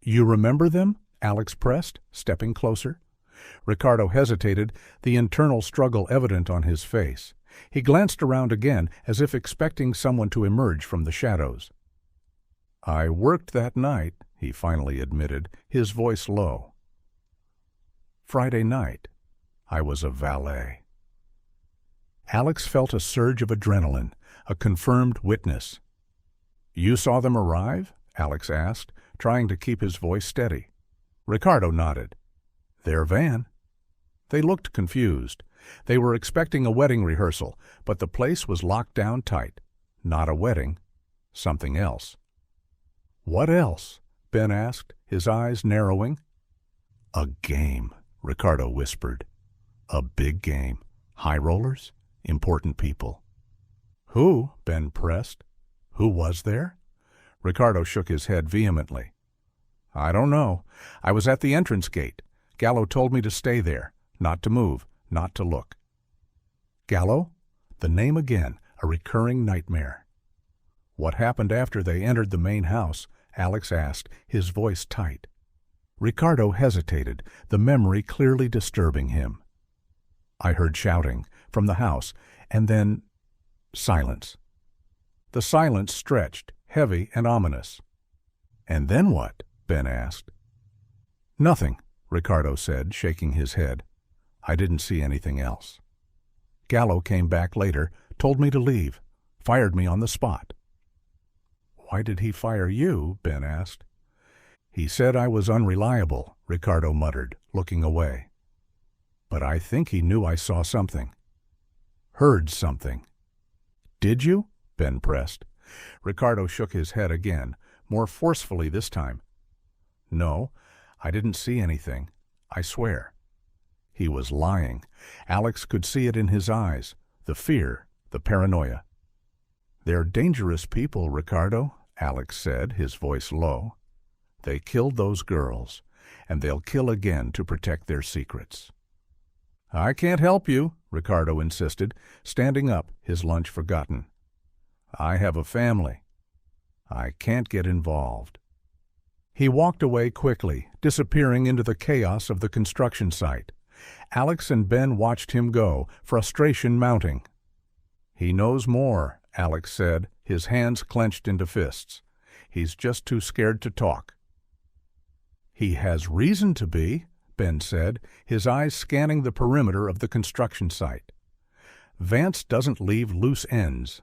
"You remember them?" Alex pressed, stepping closer. Ricardo hesitated, the internal struggle evident on his face. He glanced around again, as if expecting someone to emerge from the shadows. "I worked that night," he finally admitted, his voice low. "Friday night. I was a valet." Alex felt a surge of adrenaline, a confirmed witness. "You saw them arrive?" Alex asked, trying to keep his voice steady. Ricardo nodded. "Their van." They looked confused. They were expecting a wedding rehearsal, but the place was locked down tight. Not a wedding. Something else. "What else?" Ben asked, his eyes narrowing. "A game," Ricardo whispered. "A big game. High rollers? Important people." "Who?" Ben pressed. "Who was there?" Ricardo shook his head vehemently. "I don't know. I was at the entrance gate. Gallo told me to stay there, not to move, not to look." Gallo? The name again, a recurring nightmare. "What happened after they entered the main house?" Alex asked, his voice tight. Ricardo hesitated, the memory clearly disturbing him. "I heard shouting from the house, and then silence." The silence stretched, heavy and ominous. "And then what?" Ben asked. "Nothing," Ricardo said, shaking his head. "I didn't see anything else. Gallo came back later, told me to leave, fired me on the spot." "Why did he fire you?" Ben asked. "He said I was unreliable," Ricardo muttered, looking away. "But I think he knew I saw something. Heard something." "Did you?" Ben pressed. Ricardo shook his head again, more forcefully this time. "No, I didn't see anything. I swear." He was lying. Alex could see it in his eyes, the fear, the paranoia. "They're dangerous people, Ricardo," Alex said, his voice low. "They killed those girls, and they'll kill again to protect their secrets." "I can't help you," Ricardo insisted, standing up, his lunch forgotten. "I have a family. I can't get involved." He walked away quickly, disappearing into the chaos of the construction site. Alex and Ben watched him go, frustration mounting. "He knows more," Alex said, his hands clenched into fists. "He's just too scared to talk." "He has reason to be," Ben said, his eyes scanning the perimeter of the construction site. "Vance doesn't leave loose ends."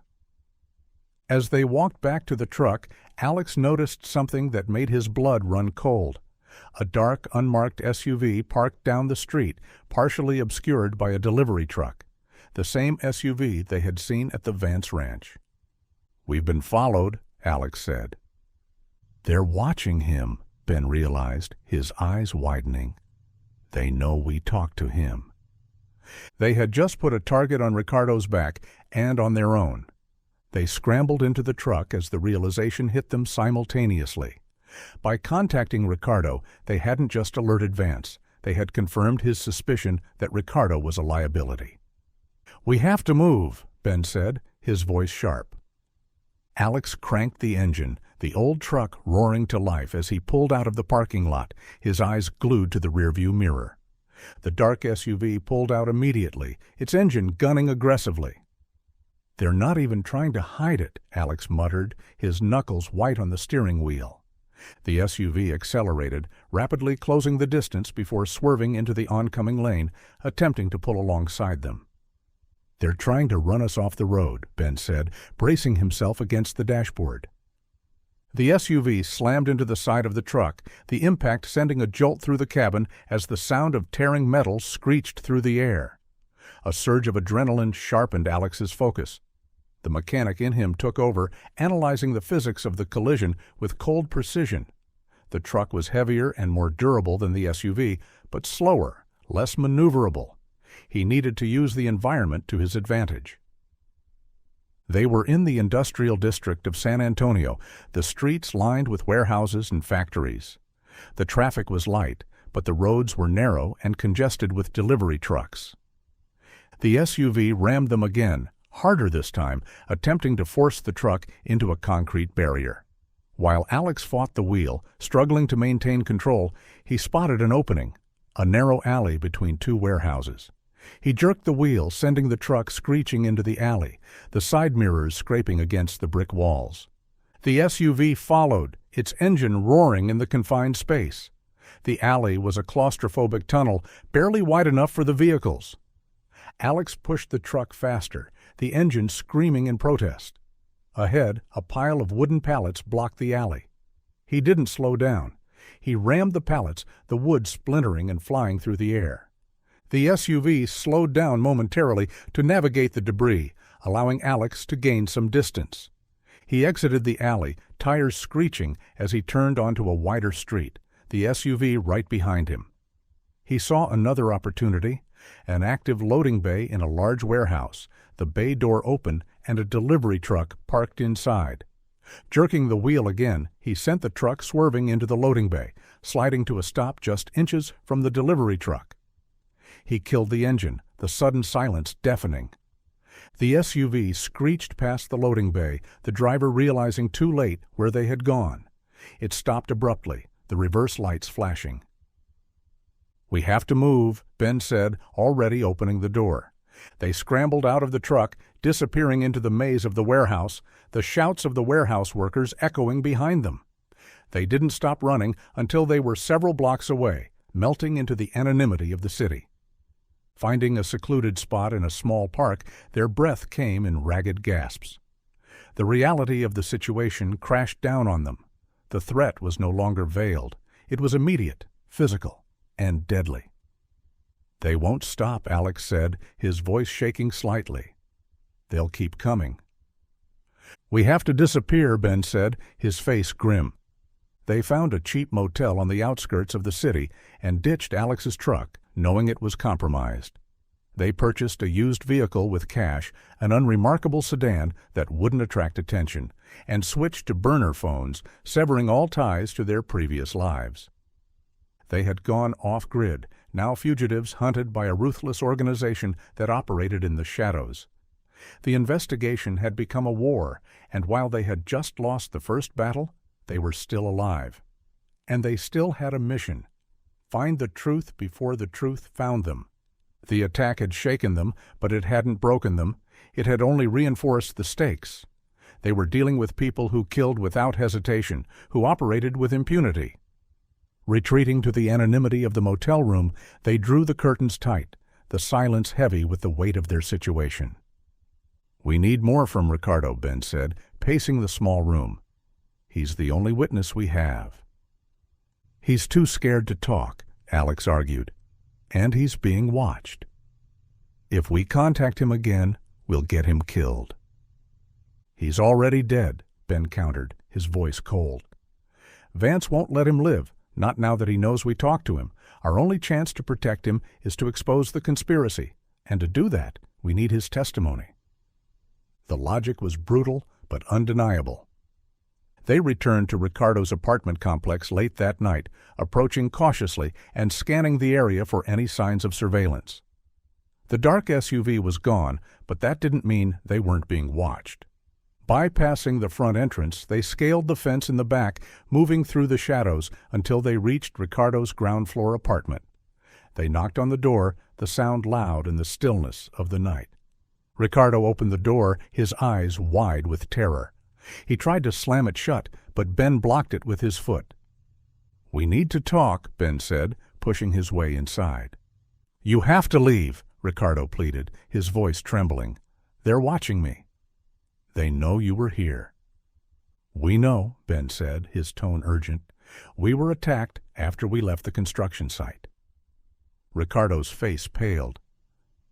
As they walked back to the truck, Alex noticed something that made his blood run cold. A dark, unmarked SUV parked down the street, partially obscured by a delivery truck. The same SUV they had seen at the Vance ranch. "We've been followed," Alex said. "They're watching him," Ben realized, his eyes widening. "They know we talked to him." They had just put a target on Ricardo's back and on their own. They scrambled into the truck as the realization hit them simultaneously. By contacting Ricardo, they hadn't just alerted Vance. They had confirmed his suspicion that Ricardo was a liability. "We have to move," Ben said, his voice sharp. Alex cranked the engine, the old truck roaring to life as he pulled out of the parking lot, his eyes glued to the rearview mirror. The dark SUV pulled out immediately, its engine gunning aggressively. "They're not even trying to hide it," Alex muttered, his knuckles white on the steering wheel. The SUV accelerated, rapidly closing the distance before swerving into the oncoming lane, attempting to pull alongside them. "They're trying to run us off the road," Ben said, bracing himself against the dashboard. The SUV slammed into the side of the truck, the impact sending a jolt through the cabin as the sound of tearing metal screeched through the air. A surge of adrenaline sharpened Alex's focus. The mechanic in him took over, analyzing the physics of the collision with cold precision. The truck was heavier and more durable than the SUV, but slower, less maneuverable. He needed to use the environment to his advantage. They were in the industrial district of San Antonio, the streets lined with warehouses and factories. The traffic was light, but the roads were narrow and congested with delivery trucks. The SUV rammed them again, harder this time, attempting to force the truck into a concrete barrier. While Alex fought the wheel, struggling to maintain control, he spotted an opening, a narrow alley between two warehouses. He jerked the wheel, sending the truck screeching into the alley, the side mirrors scraping against the brick walls. The SUV followed, its engine roaring in the confined space. The alley was a claustrophobic tunnel, barely wide enough for the vehicles. Alex pushed the truck faster, the engine screaming in protest. Ahead, a pile of wooden pallets blocked the alley. He didn't slow down. He rammed the pallets, the wood splintering and flying through the air. The SUV slowed down momentarily to navigate the debris, allowing Alex to gain some distance. He exited the alley, tires screeching as he turned onto a wider street, the SUV right behind him. He saw another opportunity, an active loading bay in a large warehouse, the bay door open and a delivery truck parked inside. Jerking the wheel again, he sent the truck swerving into the loading bay, sliding to a stop just inches from the delivery truck. He killed the engine, the sudden silence deafening. The SUV screeched past the loading bay, the driver realizing too late where they had gone. It stopped abruptly, the reverse lights flashing. "We have to move," Ben said, already opening the door. They scrambled out of the truck, disappearing into the maze of the warehouse, the shouts of the warehouse workers echoing behind them. They didn't stop running until they were several blocks away, melting into the anonymity of the city. Finding a secluded spot in a small park, their breath came in ragged gasps. The reality of the situation crashed down on them. The threat was no longer veiled. It was immediate, physical, and deadly. "They won't stop," Alex said, his voice shaking slightly. "They'll keep coming." "We have to disappear," Ben said, his face grim. They found a cheap motel on the outskirts of the city and ditched Alex's truck, knowing it was compromised. They purchased a used vehicle with cash, an unremarkable sedan that wouldn't attract attention, and switched to burner phones, severing all ties to their previous lives. They had gone off-grid, now fugitives hunted by a ruthless organization that operated in the shadows. The investigation had become a war, and while they had just lost the first battle, they were still alive. And they still had a mission: find the truth before the truth found them. The attack had shaken them, but it hadn't broken them. It had only reinforced the stakes. They were dealing with people who killed without hesitation, who operated with impunity. Retreating to the anonymity of the motel room, they drew the curtains tight, the silence heavy with the weight of their situation. "We need more from Ricardo," Ben said, pacing the small room. "He's the only witness we have." "He's too scared to talk," Alex argued. "And he's being watched. If we contact him again, we'll get him killed." "He's already dead," Ben countered, his voice cold. "Vance won't let him live, not now that he knows we talked to him. Our only chance to protect him is to expose the conspiracy, and to do that, we need his testimony." The logic was brutal but undeniable. They returned to Ricardo's apartment complex late that night, approaching cautiously and scanning the area for any signs of surveillance. The dark SUV was gone, but that didn't mean they weren't being watched. Bypassing the front entrance, they scaled the fence in the back, moving through the shadows until they reached Ricardo's ground-floor apartment. They knocked on the door, the sound loud in the stillness of the night. Ricardo opened the door, his eyes wide with terror. He tried to slam it shut, but Ben blocked it with his foot. "We need to talk," Ben said, pushing his way inside. "You have to leave," Ricardo pleaded, his voice trembling. "They're watching me." "They know you were here." "We know," Ben said, his tone urgent. "We were attacked after we left the construction site." Ricardo's face paled.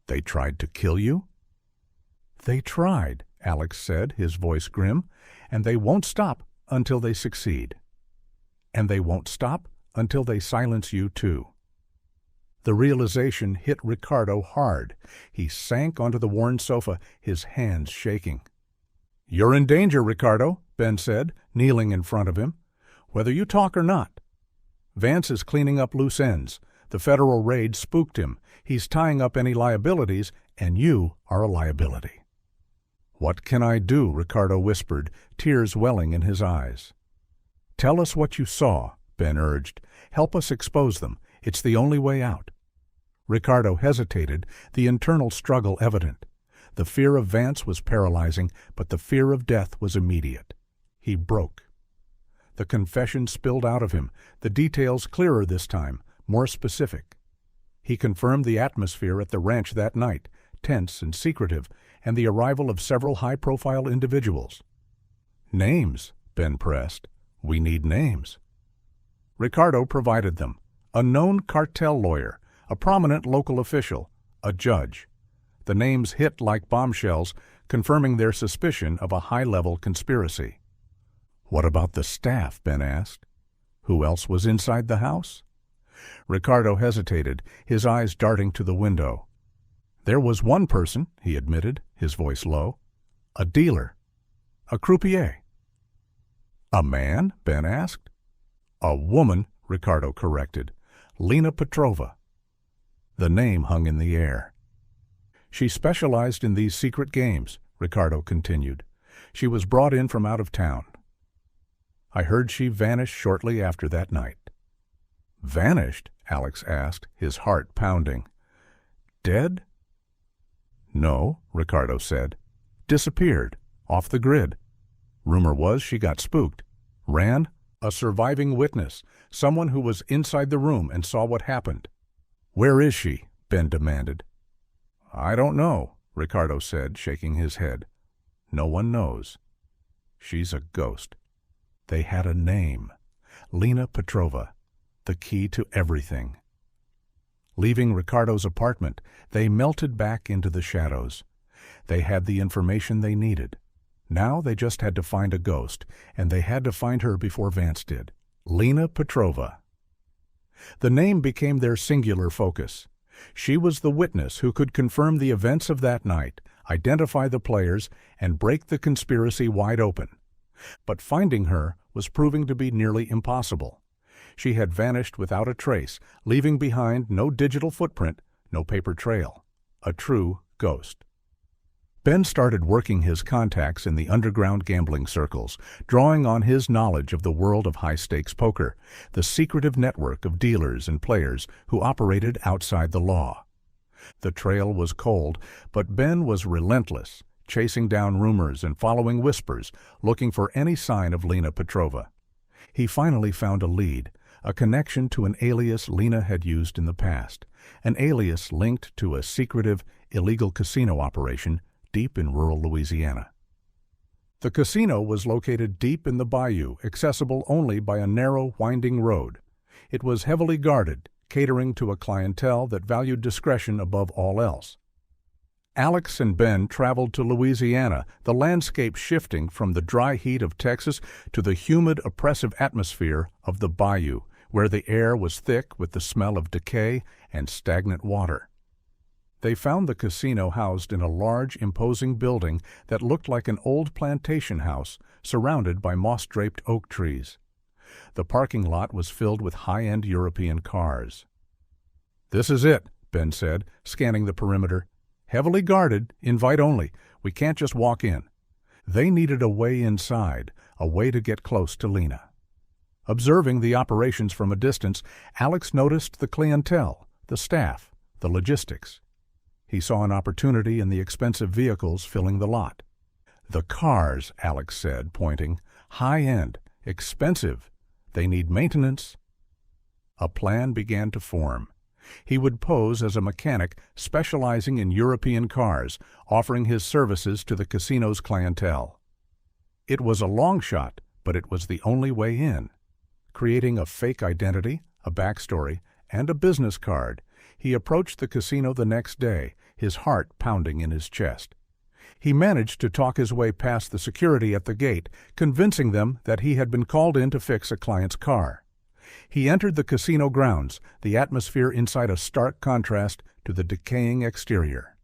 "They tried to kill you?" "They tried," Alex said, his voice grim, "and they won't stop until they succeed. And they won't stop until they silence you too." The realization hit Ricardo hard. He sank onto the worn sofa, his hands shaking. "You're in danger, Ricardo," Ben said, kneeling in front of him, "whether you talk or not. Vance is cleaning up loose ends. The federal raid spooked him. He's tying up any liabilities, and you are a liability." "What can I do?" Ricardo whispered, tears welling in his eyes. "Tell us what you saw," Ben urged. "Help us expose them. It's the only way out." Ricardo hesitated, the internal struggle evident. The fear of Vance was paralyzing, but the fear of death was immediate. He broke. The confession spilled out of him, the details clearer this time, more specific. He confirmed the atmosphere at the ranch that night, tense and secretive, and the arrival of several high-profile individuals. "Names," Ben pressed. "We need names." Ricardo provided them: a known cartel lawyer, a prominent local official, a judge. The names hit like bombshells, confirming their suspicion of a high-level conspiracy. "What about the staff?" Ben asked. "Who else was inside the house?" Ricardo hesitated, his eyes darting to the window. "There was one person," he admitted, his voice low. "A dealer. A croupier." "A man?" Ben asked. "A woman," Ricardo corrected. "Lena Petrova." The name hung in the air. "She specialized in these secret games," Ricardo continued. "She was brought in from out of town. I heard she vanished shortly after that night." "Vanished?" Alex asked, his heart pounding. "Dead?" "No," Ricardo said. "Disappeared. Off the grid. Rumor was she got spooked. Ran? A surviving witness, someone who was inside the room and saw what happened." "Where is she?" Ben demanded. "I don't know," Ricardo said, shaking his head. "No one knows. She's a ghost." They had a name: Lena Petrova, the key to everything. Leaving Ricardo's apartment, they melted back into the shadows. They had the information they needed. Now they just had to find a ghost, and they had to find her before Vance did. Lena Petrova. The name became their singular focus. She was the witness who could confirm the events of that night, identify the players, and break the conspiracy wide open. But finding her was proving to be nearly impossible. She had vanished without a trace, leaving behind no digital footprint, no paper trail. A true ghost. Ben started working his contacts in the underground gambling circles, drawing on his knowledge of the world of high-stakes poker, the secretive network of dealers and players who operated outside the law. The trail was cold, but Ben was relentless, chasing down rumors and following whispers, looking for any sign of Lena Petrova. He finally found a lead, a connection to an alias Lena had used in the past, an alias linked to a secretive, illegal casino operation deep in rural Louisiana. The casino was located deep in the bayou, accessible only by a narrow, winding road. It was heavily guarded, catering to a clientele that valued discretion above all else. Alex and Ben traveled to Louisiana, the landscape shifting from the dry heat of Texas to the humid, oppressive atmosphere of the bayou, where the air was thick with the smell of decay and stagnant water. They found the casino housed in a large, imposing building that looked like an old plantation house surrounded by moss-draped oak trees. The parking lot was filled with high-end European cars. "This is it," Ben said, scanning the perimeter. "Heavily guarded, invite only. We can't just walk in." They needed a way inside, a way to get close to Lena. Observing the operations from a distance, Alex noticed the clientele, the staff, the logistics. He saw an opportunity in the expensive vehicles filling the lot. "The cars," Alex said, pointing. "High-end, expensive. They need maintenance." A plan began to form. He would pose as a mechanic specializing in European cars, offering his services to the casino's clientele. It was a long shot, but it was the only way in. Creating a fake identity, a backstory, and a business card, he approached the casino the next day, his heart pounding in his chest. He managed to talk his way past the security at the gate, convincing them that he had been called in to fix a client's car. He entered the casino grounds, the atmosphere inside a stark contrast to the decaying exterior.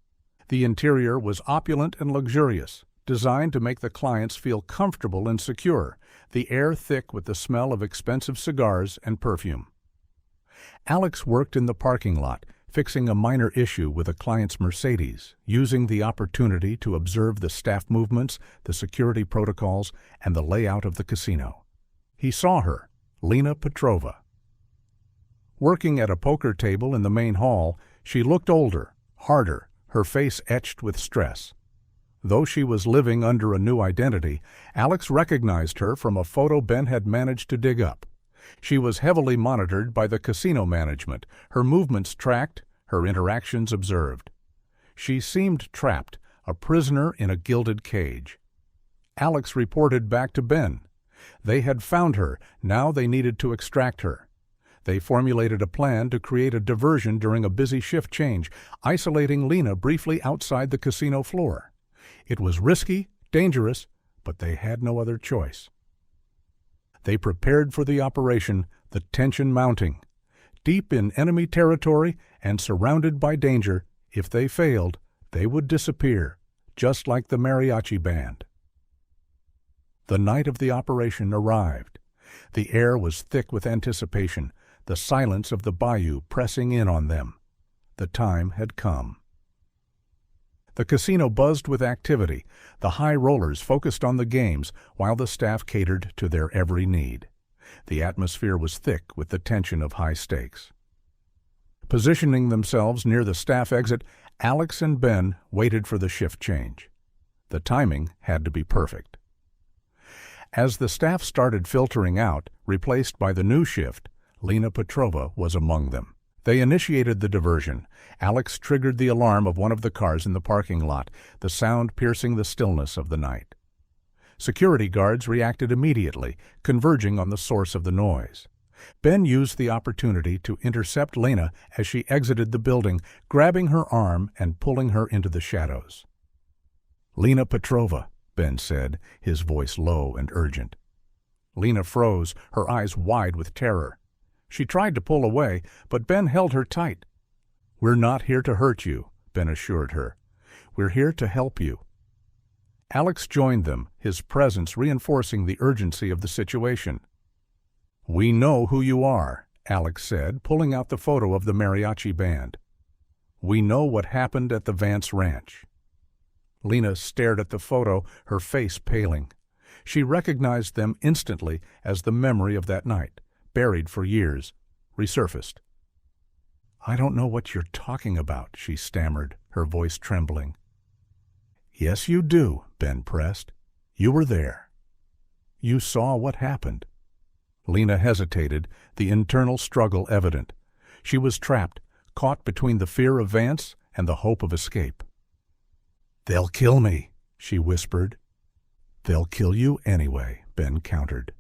The interior was opulent and luxurious, designed to make the clients feel comfortable and secure, the air thick with the smell of expensive cigars and perfume. Alex worked in the parking lot, fixing a minor issue with a client's Mercedes, using the opportunity to observe the staff movements, the security protocols, and the layout of the casino. He saw her, Lena Petrova. Working at a poker table in the main hall, she looked older, harder, her face etched with stress. Though she was living under a new identity, Alex recognized her from a photo Ben had managed to dig up. She was heavily monitored by the casino management, her movements tracked, her interactions observed. She seemed trapped, a prisoner in a gilded cage. Alex reported back to Ben. They had found her, now they needed to extract her. They formulated a plan to create a diversion during a busy shift change, isolating Lena briefly outside the casino floor. It was risky, dangerous, but they had no other choice. They prepared for the operation, the tension mounting. Deep in enemy territory and surrounded by danger, if they failed, they would disappear, just like the Mariachi band. The night of the operation arrived. The air was thick with anticipation, the silence of the bayou pressing in on them. The time had come. The casino buzzed with activity. The high rollers focused on the games, while the staff catered to their every need. The atmosphere was thick with the tension of high stakes. Positioning themselves near the staff exit, Alex and Ben waited for the shift change. The timing had to be perfect. As the staff started filtering out, replaced by the new shift, Lena Petrova was among them. They initiated the diversion. Alex triggered the alarm of one of the cars in the parking lot, the sound piercing the stillness of the night. Security guards reacted immediately, converging on the source of the noise. Ben used the opportunity to intercept Lena as she exited the building, grabbing her arm and pulling her into the shadows. "Lena Petrova," Ben said, his voice low and urgent. Lena froze, her eyes wide with terror. She tried to pull away, but Ben held her tight. "We're not here to hurt you," Ben assured her. "We're here to help you." Alex joined them, his presence reinforcing the urgency of the situation. "We know who you are," Alex said, pulling out the photo of the Mariachi band. "We know what happened at the Vance Ranch." Lena stared at the photo, her face paling. She recognized them instantly as the memory of that night, buried for years, resurfaced. "I don't know what you're talking about," she stammered, her voice trembling. "Yes, you do," Ben pressed. "You were there. You saw what happened." Lena hesitated, the internal struggle evident. She was trapped, caught between the fear of Vance and the hope of escape. "They'll kill me," she whispered. "They'll kill you anyway," Ben countered.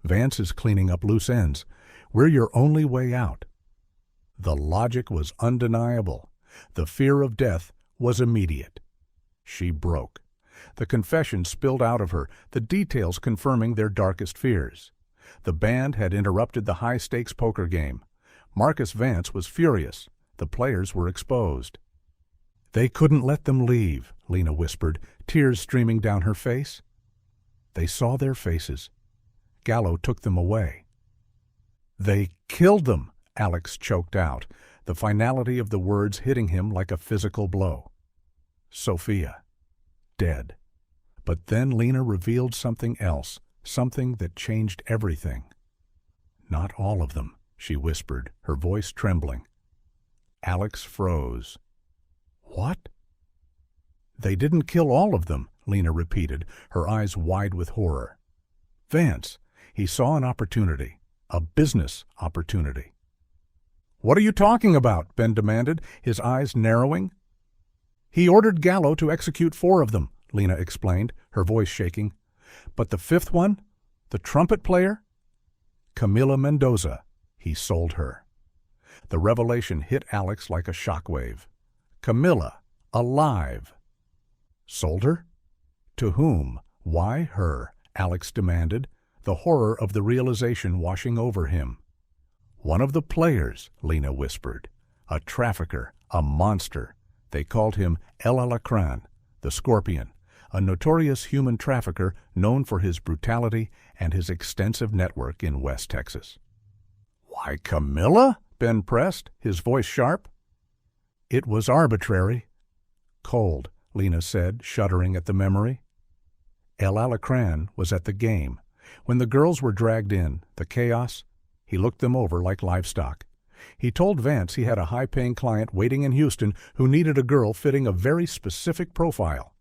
"Vance is cleaning up loose ends. We're your only way out." The logic was undeniable. The fear of death was immediate. She broke. The confession spilled out of her, the details confirming their darkest fears. The band had interrupted the high-stakes poker game. Marcus Vance was furious. The players were exposed. "They couldn't let them leave," Lena whispered, tears streaming down her face. They saw their faces. Gallo took them away. "They killed them," Alex choked out, the finality of the words hitting him like a physical blow. Sophia. Dead. But then Lena revealed something else, something that changed everything. "Not all of them," she whispered, her voice trembling. Alex froze. "What?" "They didn't kill all of them," Lena repeated, her eyes wide with horror. "Vance, he saw an opportunity, a business opportunity." "What are you talking about?" Ben demanded, his eyes narrowing. "He ordered Gallo to execute 4 of them," Lena explained, her voice shaking. "But the 5th one, the trumpet player?" "Camila Mendoza. He sold her." The revelation hit Alex like a shockwave. Camila, alive. Sold her? To whom? Why her? Alex demanded, the horror of the realization washing over him. "One of the players," Lena whispered. "A trafficker, a monster. They called him El Alacran, the Scorpion, a notorious human trafficker known for his brutality and his extensive network in West Texas." "Why, Camilla?" Ben pressed, his voice sharp. "It was arbitrary." "Cold," Lena said, shuddering at the memory. El Alacran was at the game. When the girls were dragged in, the chaos, he looked them over like livestock. He told Vance he had a high-paying client waiting in Houston who needed a girl fitting a very specific profile.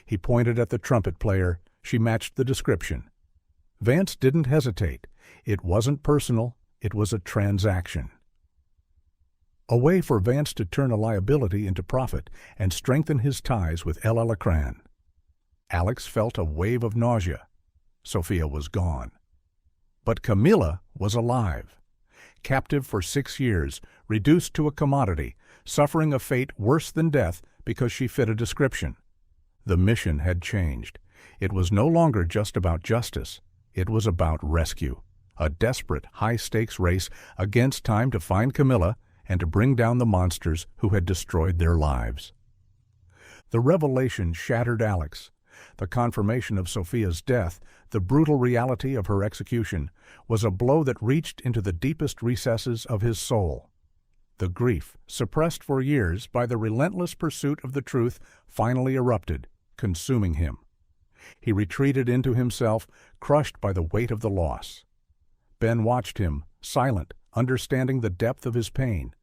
He pointed at the trumpet player. She matched the description. Vance didn't hesitate. It wasn't personal. It was a transaction. A way for Vance to turn a liability into profit and strengthen his ties with El Alacran. Alex felt a wave of nausea. Sophia was gone. But Camila was alive. Captive for 6 years, reduced to a commodity, suffering a fate worse than death because she fit a description. The mission had changed. It was no longer just about justice. It was about rescue. A desperate, high-stakes race against time to find Camila and to bring down the monsters who had destroyed their lives. The revelation shattered Alex. The confirmation of Sophia's death, the brutal reality of her execution, was a blow that reached into the deepest recesses of his soul. The grief, suppressed for years by the relentless pursuit of the truth, finally erupted, consuming him. He retreated into himself, crushed by the weight of the loss. Ben watched him, silent, understanding the depth of his pain.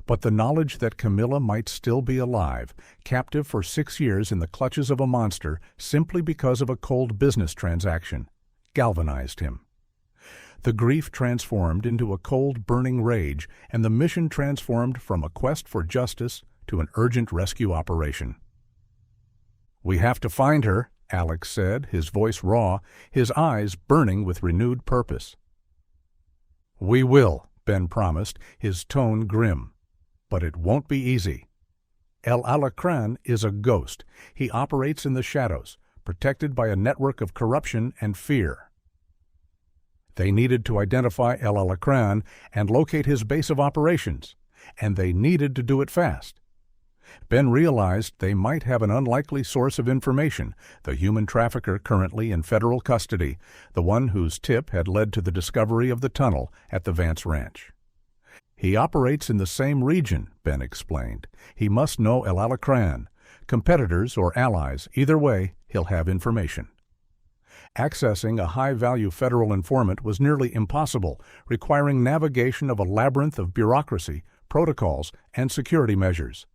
But the knowledge that Camila might still be alive, captive for 6 years in the clutches of a monster simply because of a cold business transaction, galvanized him. The grief transformed into a cold, burning rage, and the mission transformed from a quest for justice to an urgent rescue operation. "We have to find her," Alex said, his voice raw, his eyes burning with renewed purpose. "We will," Ben promised, his tone grim. "But it won't be easy. El Alacran is a ghost. He operates in the shadows, protected by a network of corruption and fear." They needed to identify El Alacran and locate his base of operations, and they needed to do it fast. Ben realized they might have an unlikely source of information, the human trafficker currently in federal custody, the one whose tip had led to the discovery of the tunnel at the Vance Ranch. "He operates in the same region," Ben explained. "He must know El Alacran. Competitors or allies, either way, he'll have information." Accessing a high-value federal informant was nearly impossible, requiring navigation of a labyrinth of bureaucracy, protocols, and security measures.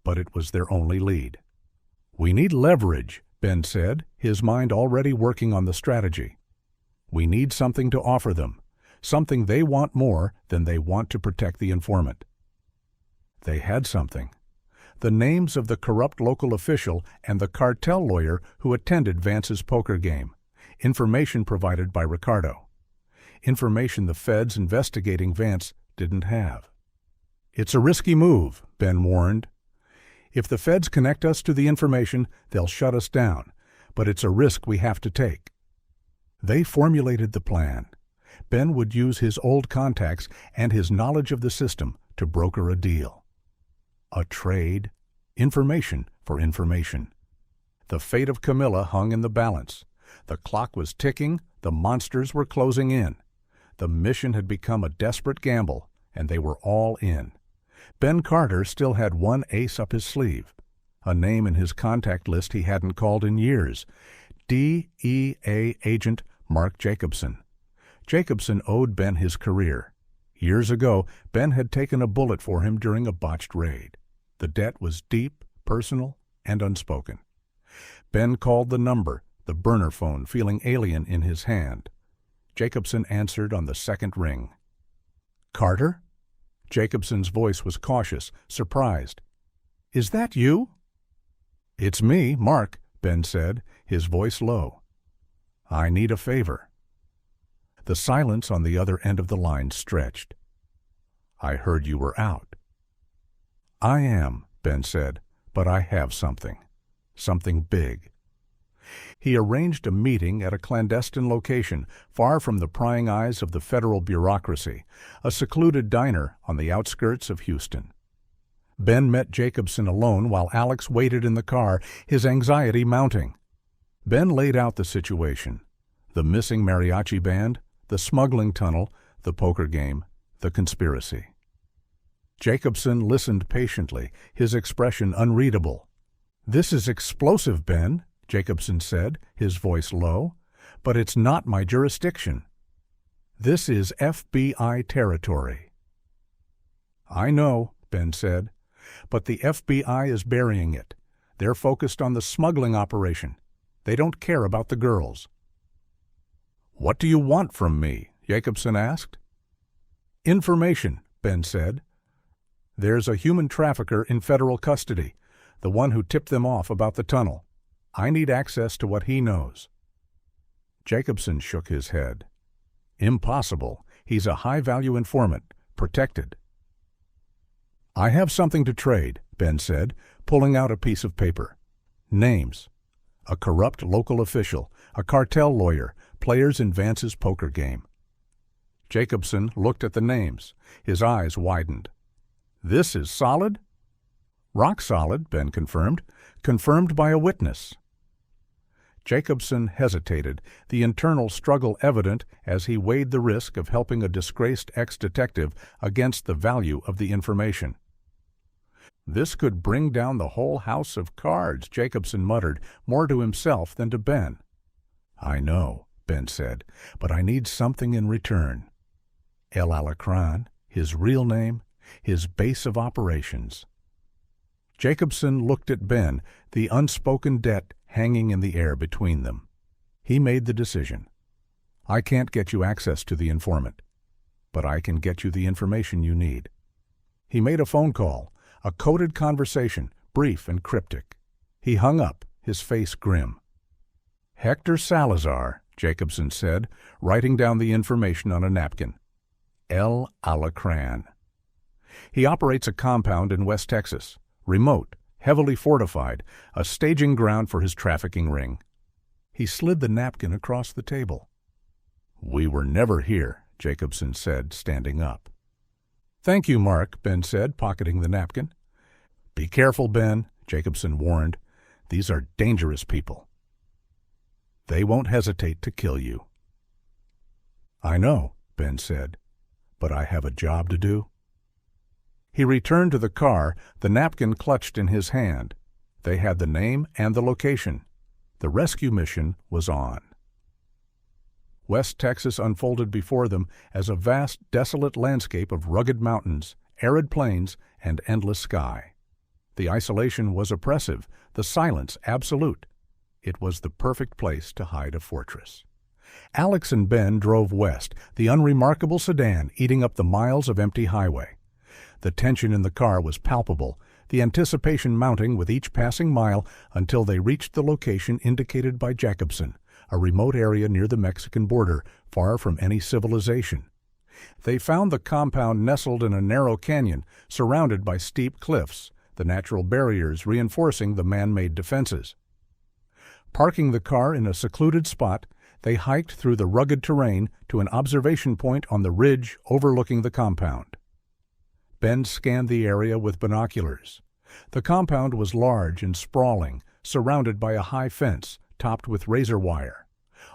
But it was their only lead. "We need leverage," Ben said, his mind already working on the strategy. "We need something to offer them, something they want more than they want to protect the informant." They had something. The names of the corrupt local official and the cartel lawyer who attended Vance's poker game. Information provided by Ricardo. Information the feds investigating Vance didn't have. "It's a risky move," Ben warned. "If the feds connect us to the information, they'll shut us down, but it's a risk we have to take." They formulated the plan. Ben would use his old contacts and his knowledge of the system to broker a deal. A trade, information for information. The fate of Camila hung in the balance. The clock was ticking, the monsters were closing in. The mission had become a desperate gamble, and they were all in. Ben Carter still had one ace up his sleeve, a name in his contact list he hadn't called in years, DEA agent Mark Jacobson. Jacobson owed Ben his career. Years ago, Ben had taken a bullet for him during a botched raid. The debt was deep, personal, and unspoken. Ben called the number, the burner phone feeling alien in his hand. Jacobson answered on the second ring. "Carter?" Jacobson's voice was cautious, surprised. "Is that you?" "It's me, Mark," Ben said, his voice low. "I need a favor." The silence on the other end of the line stretched. "I heard you were out." "I am," Ben said, "but I have something. Something big." He arranged a meeting at a clandestine location, far from the prying eyes of the federal bureaucracy, a secluded diner on the outskirts of Houston. Ben met Jacobson alone while Alex waited in the car, his anxiety mounting. Ben laid out the situation: the missing mariachi band, the smuggling tunnel, the poker game, the conspiracy. Jacobson listened patiently, his expression unreadable. "This is explosive, Ben," Jacobson said, his voice low, "but it's not my jurisdiction. This is FBI territory." "I know," Ben said, "but the FBI is burying it. They're focused on the smuggling operation. They don't care about the girls." "What do you want from me?" Jacobson asked. "Information," Ben said. There's a human trafficker in federal custody, the one who tipped them off about the tunnel. I need access to what he knows." Jacobson shook his head. "Impossible. He's a high-value informant, protected." "I have something to trade," Ben said, pulling out a piece of paper. "Names. A corrupt local official, a cartel lawyer, players in Vance's poker game." Jacobson looked at the names. His eyes widened. "This is solid?" "Rock solid," Ben confirmed. "Confirmed by a witness." Jacobson hesitated, the internal struggle evident as he weighed the risk of helping a disgraced ex-detective against the value of the information. "This could bring down the whole house of cards," Jacobson muttered, more to himself than to Ben. "I know," Ben said, "but I need something in return. El Alacran, his real name, his base of operations." Jacobson looked at Ben, the unspoken debt hanging in the air between them. He made the decision. "I can't get you access to the informant, but I can get you the information you need." He made a phone call, a coded conversation, brief and cryptic. He hung up, his face grim. "Hector Salazar," Jacobson said, writing down the information on a napkin. "El Alacran. He operates a compound in West Texas, remote, heavily fortified, a staging ground for his trafficking ring." He slid the napkin across the table. "We were never here," Jacobson said, standing up. "Thank you, Mark," Ben said, pocketing the napkin. "Be careful, Ben," Jacobson warned. "These are dangerous people. They won't hesitate to kill you." "I know," Ben said, "but I have a job to do." He returned to the car, the napkin clutched in his hand. They had the name and the location. The rescue mission was on. West Texas unfolded before them as a vast, desolate landscape of rugged mountains, arid plains, and endless sky. The isolation was oppressive, the silence absolute. It was the perfect place to hide a fortress. Alex and Ben drove west, the unremarkable sedan eating up the miles of empty highway. The tension in the car was palpable, the anticipation mounting with each passing mile until they reached the location indicated by Jacobson, a remote area near the Mexican border, far from any civilization. They found the compound nestled in a narrow canyon, surrounded by steep cliffs, the natural barriers reinforcing the man-made defenses. Parking the car in a secluded spot, they hiked through the rugged terrain to an observation point on the ridge overlooking the compound. Ben scanned the area with binoculars. The compound was large and sprawling, surrounded by a high fence topped with razor wire.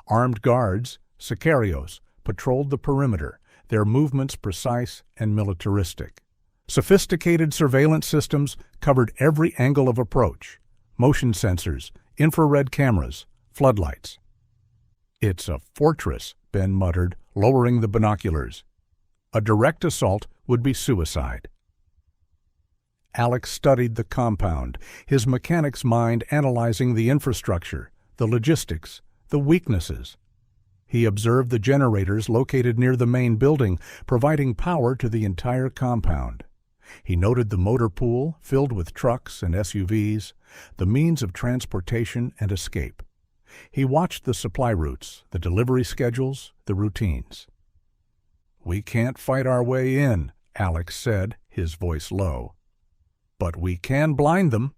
Armed guards, sicarios, patrolled the perimeter, their movements precise and militaristic. Sophisticated surveillance systems covered every angle of approach: motion sensors, infrared cameras, floodlights. "It's a fortress," Ben muttered, lowering the binoculars. "A direct assault would be suicide." Alex studied the compound, his mechanic's mind analyzing the infrastructure, the logistics, the weaknesses. He observed the generators located near the main building, providing power to the entire compound. He noted the motor pool filled with trucks and SUVs, the means of transportation and escape. He watched the supply routes, the delivery schedules, the routines. "We can't fight our way in," Alex said, his voice low. "But we can blind them."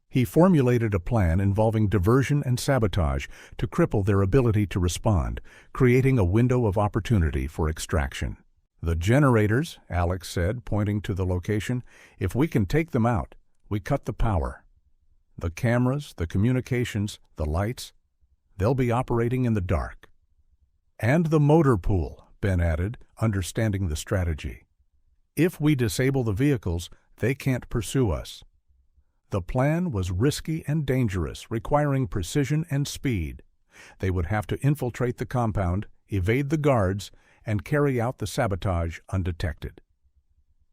He formulated a plan involving diversion and sabotage to cripple their ability to respond, creating a window of opportunity for extraction. "The generators," Alex said, pointing to the location, "if we can take them out, we cut the power. The cameras, the communications, the lights, they'll be operating in the dark." "And the motor pool," Ben added, understanding the strategy. "If we disable the vehicles, they can't pursue us." The plan was risky and dangerous, requiring precision and speed. They would have to infiltrate the compound, evade the guards, and carry out the sabotage undetected.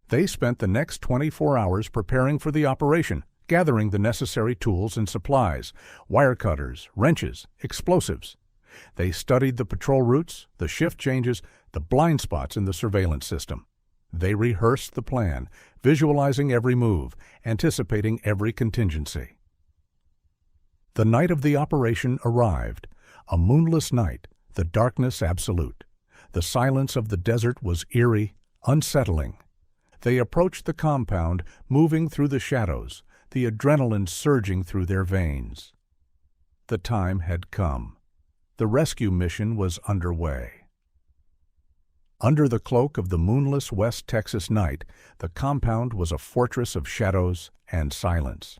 They spent the next 24 hours preparing for the operation, gathering the necessary tools and supplies: wire cutters, wrenches, explosives. They studied the patrol routes, the shift changes, the blind spots in the surveillance system. They rehearsed the plan, visualizing every move, anticipating every contingency. The night of the operation arrived, a moonless night, the darkness absolute. The silence of the desert was eerie, unsettling. They approached the compound, moving through the shadows, the adrenaline surging through their veins. The time had come. The rescue mission was underway. Under the cloak of the moonless West Texas night, the compound was a fortress of shadows and silence.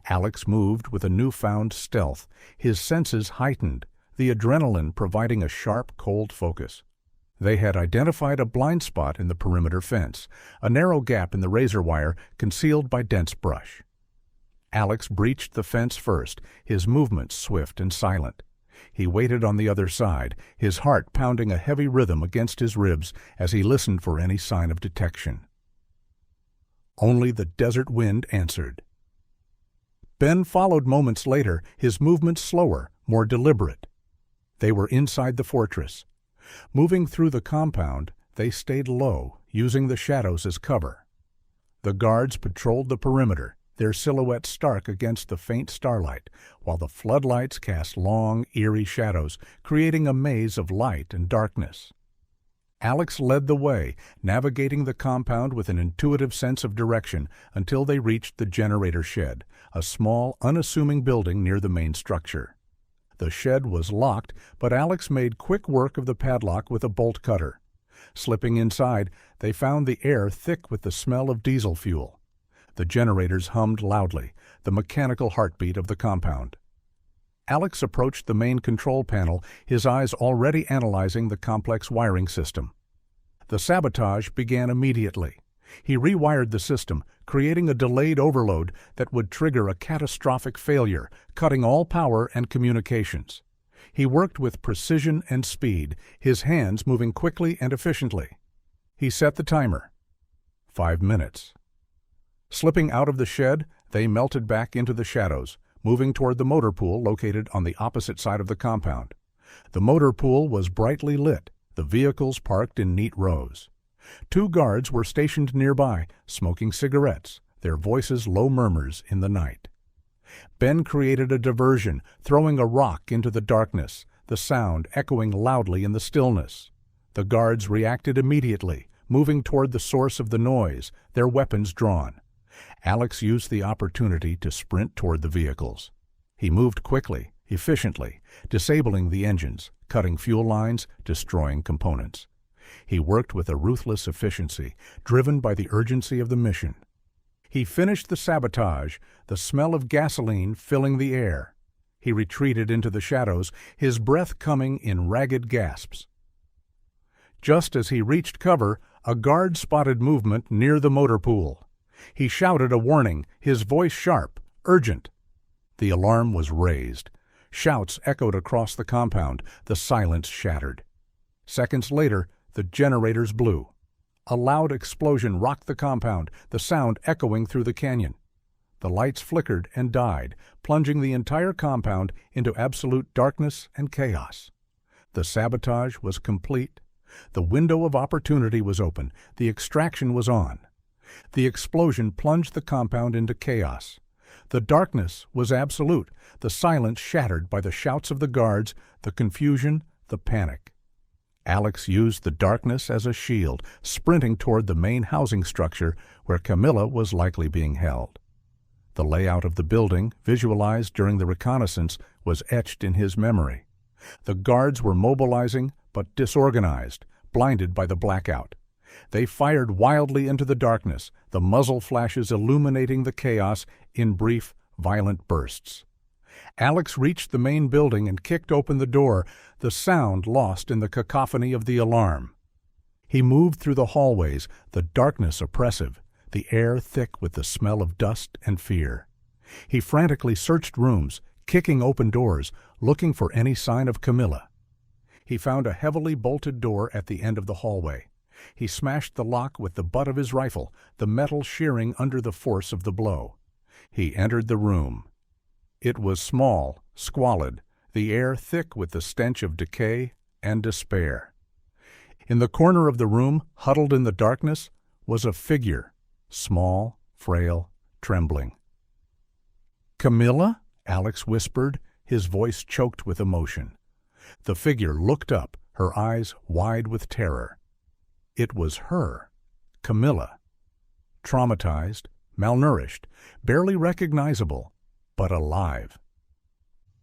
Alex moved with a newfound stealth, his senses heightened, the adrenaline providing a sharp, cold focus. They had identified a blind spot in the perimeter fence, a narrow gap in the razor wire concealed by dense brush. Alex breached the fence first, his movements swift and silent. He waited on the other side, his heart pounding a heavy rhythm against his ribs as he listened for any sign of detection. Only the desert wind answered. Ben followed moments later, his movements slower, more deliberate. They were inside the fortress. Moving through the compound, they stayed low, using the shadows as cover. The guards patrolled the perimeter, their silhouettes stark against the faint starlight, while the floodlights cast long, eerie shadows, creating a maze of light and darkness. Alex led the way, navigating the compound with an intuitive sense of direction until they reached the generator shed, a small, unassuming building near the main structure. The shed was locked, but Alex made quick work of the padlock with a bolt cutter. Slipping inside, they found the air thick with the smell of diesel fuel. The generators hummed loudly, the mechanical heartbeat of the compound. Alex approached the main control panel, his eyes already analyzing the complex wiring system. The sabotage began immediately. He rewired the system, creating a delayed overload that would trigger a catastrophic failure, cutting all power and communications. He worked with precision and speed, his hands moving quickly and efficiently. He set the timer. 5 minutes. Slipping out of the shed, they melted back into the shadows, moving toward the motor pool located on the opposite side of the compound. The motor pool was brightly lit, the vehicles parked in neat rows. 2 guards were stationed nearby, smoking cigarettes, their voices low murmurs in the night. Ben created a diversion, throwing a rock into the darkness, the sound echoing loudly in the stillness. The guards reacted immediately, moving toward the source of the noise, their weapons drawn. Alex used the opportunity to sprint toward the vehicles. He moved quickly, efficiently, disabling the engines, cutting fuel lines, destroying components. He worked with a ruthless efficiency, driven by the urgency of the mission. He finished the sabotage, the smell of gasoline filling the air. He retreated into the shadows, his breath coming in ragged gasps. Just as he reached cover, a guard spotted movement near the motor pool. He shouted a warning, his voice sharp, urgent. The alarm was raised. Shouts echoed across the compound, the silence shattered. Seconds later, the generators blew. A loud explosion rocked the compound, the sound echoing through the canyon. The lights flickered and died, plunging the entire compound into absolute darkness and chaos. The sabotage was complete. The window of opportunity was open. The extraction was on. The explosion plunged the compound into chaos. The darkness was absolute, the silence shattered by the shouts of the guards, the confusion, the panic. Alex used the darkness as a shield, sprinting toward the main housing structure where Camilla was likely being held. The layout of the building, visualized during the reconnaissance, was etched in his memory. The guards were mobilizing, but disorganized, blinded by the blackout. They fired wildly into the darkness, the muzzle flashes illuminating the chaos in brief, violent bursts. Alex reached the main building and kicked open the door, the sound lost in the cacophony of the alarm. He moved through the hallways, the darkness oppressive, the air thick with the smell of dust and fear. He frantically searched rooms, kicking open doors, looking for any sign of Camilla. He found a heavily bolted door at the end of the hallway. He smashed the lock with the butt of his rifle, the metal shearing under the force of the blow. He entered the room. It was small, squalid, the air thick with the stench of decay and despair. In the corner of the room, huddled in the darkness, was a figure, small, frail, trembling. "Camilla?" Alex whispered, his voice choked with emotion. The figure looked up, her eyes wide with terror. It was her, Camilla. Traumatized, malnourished, barely recognizable, but alive.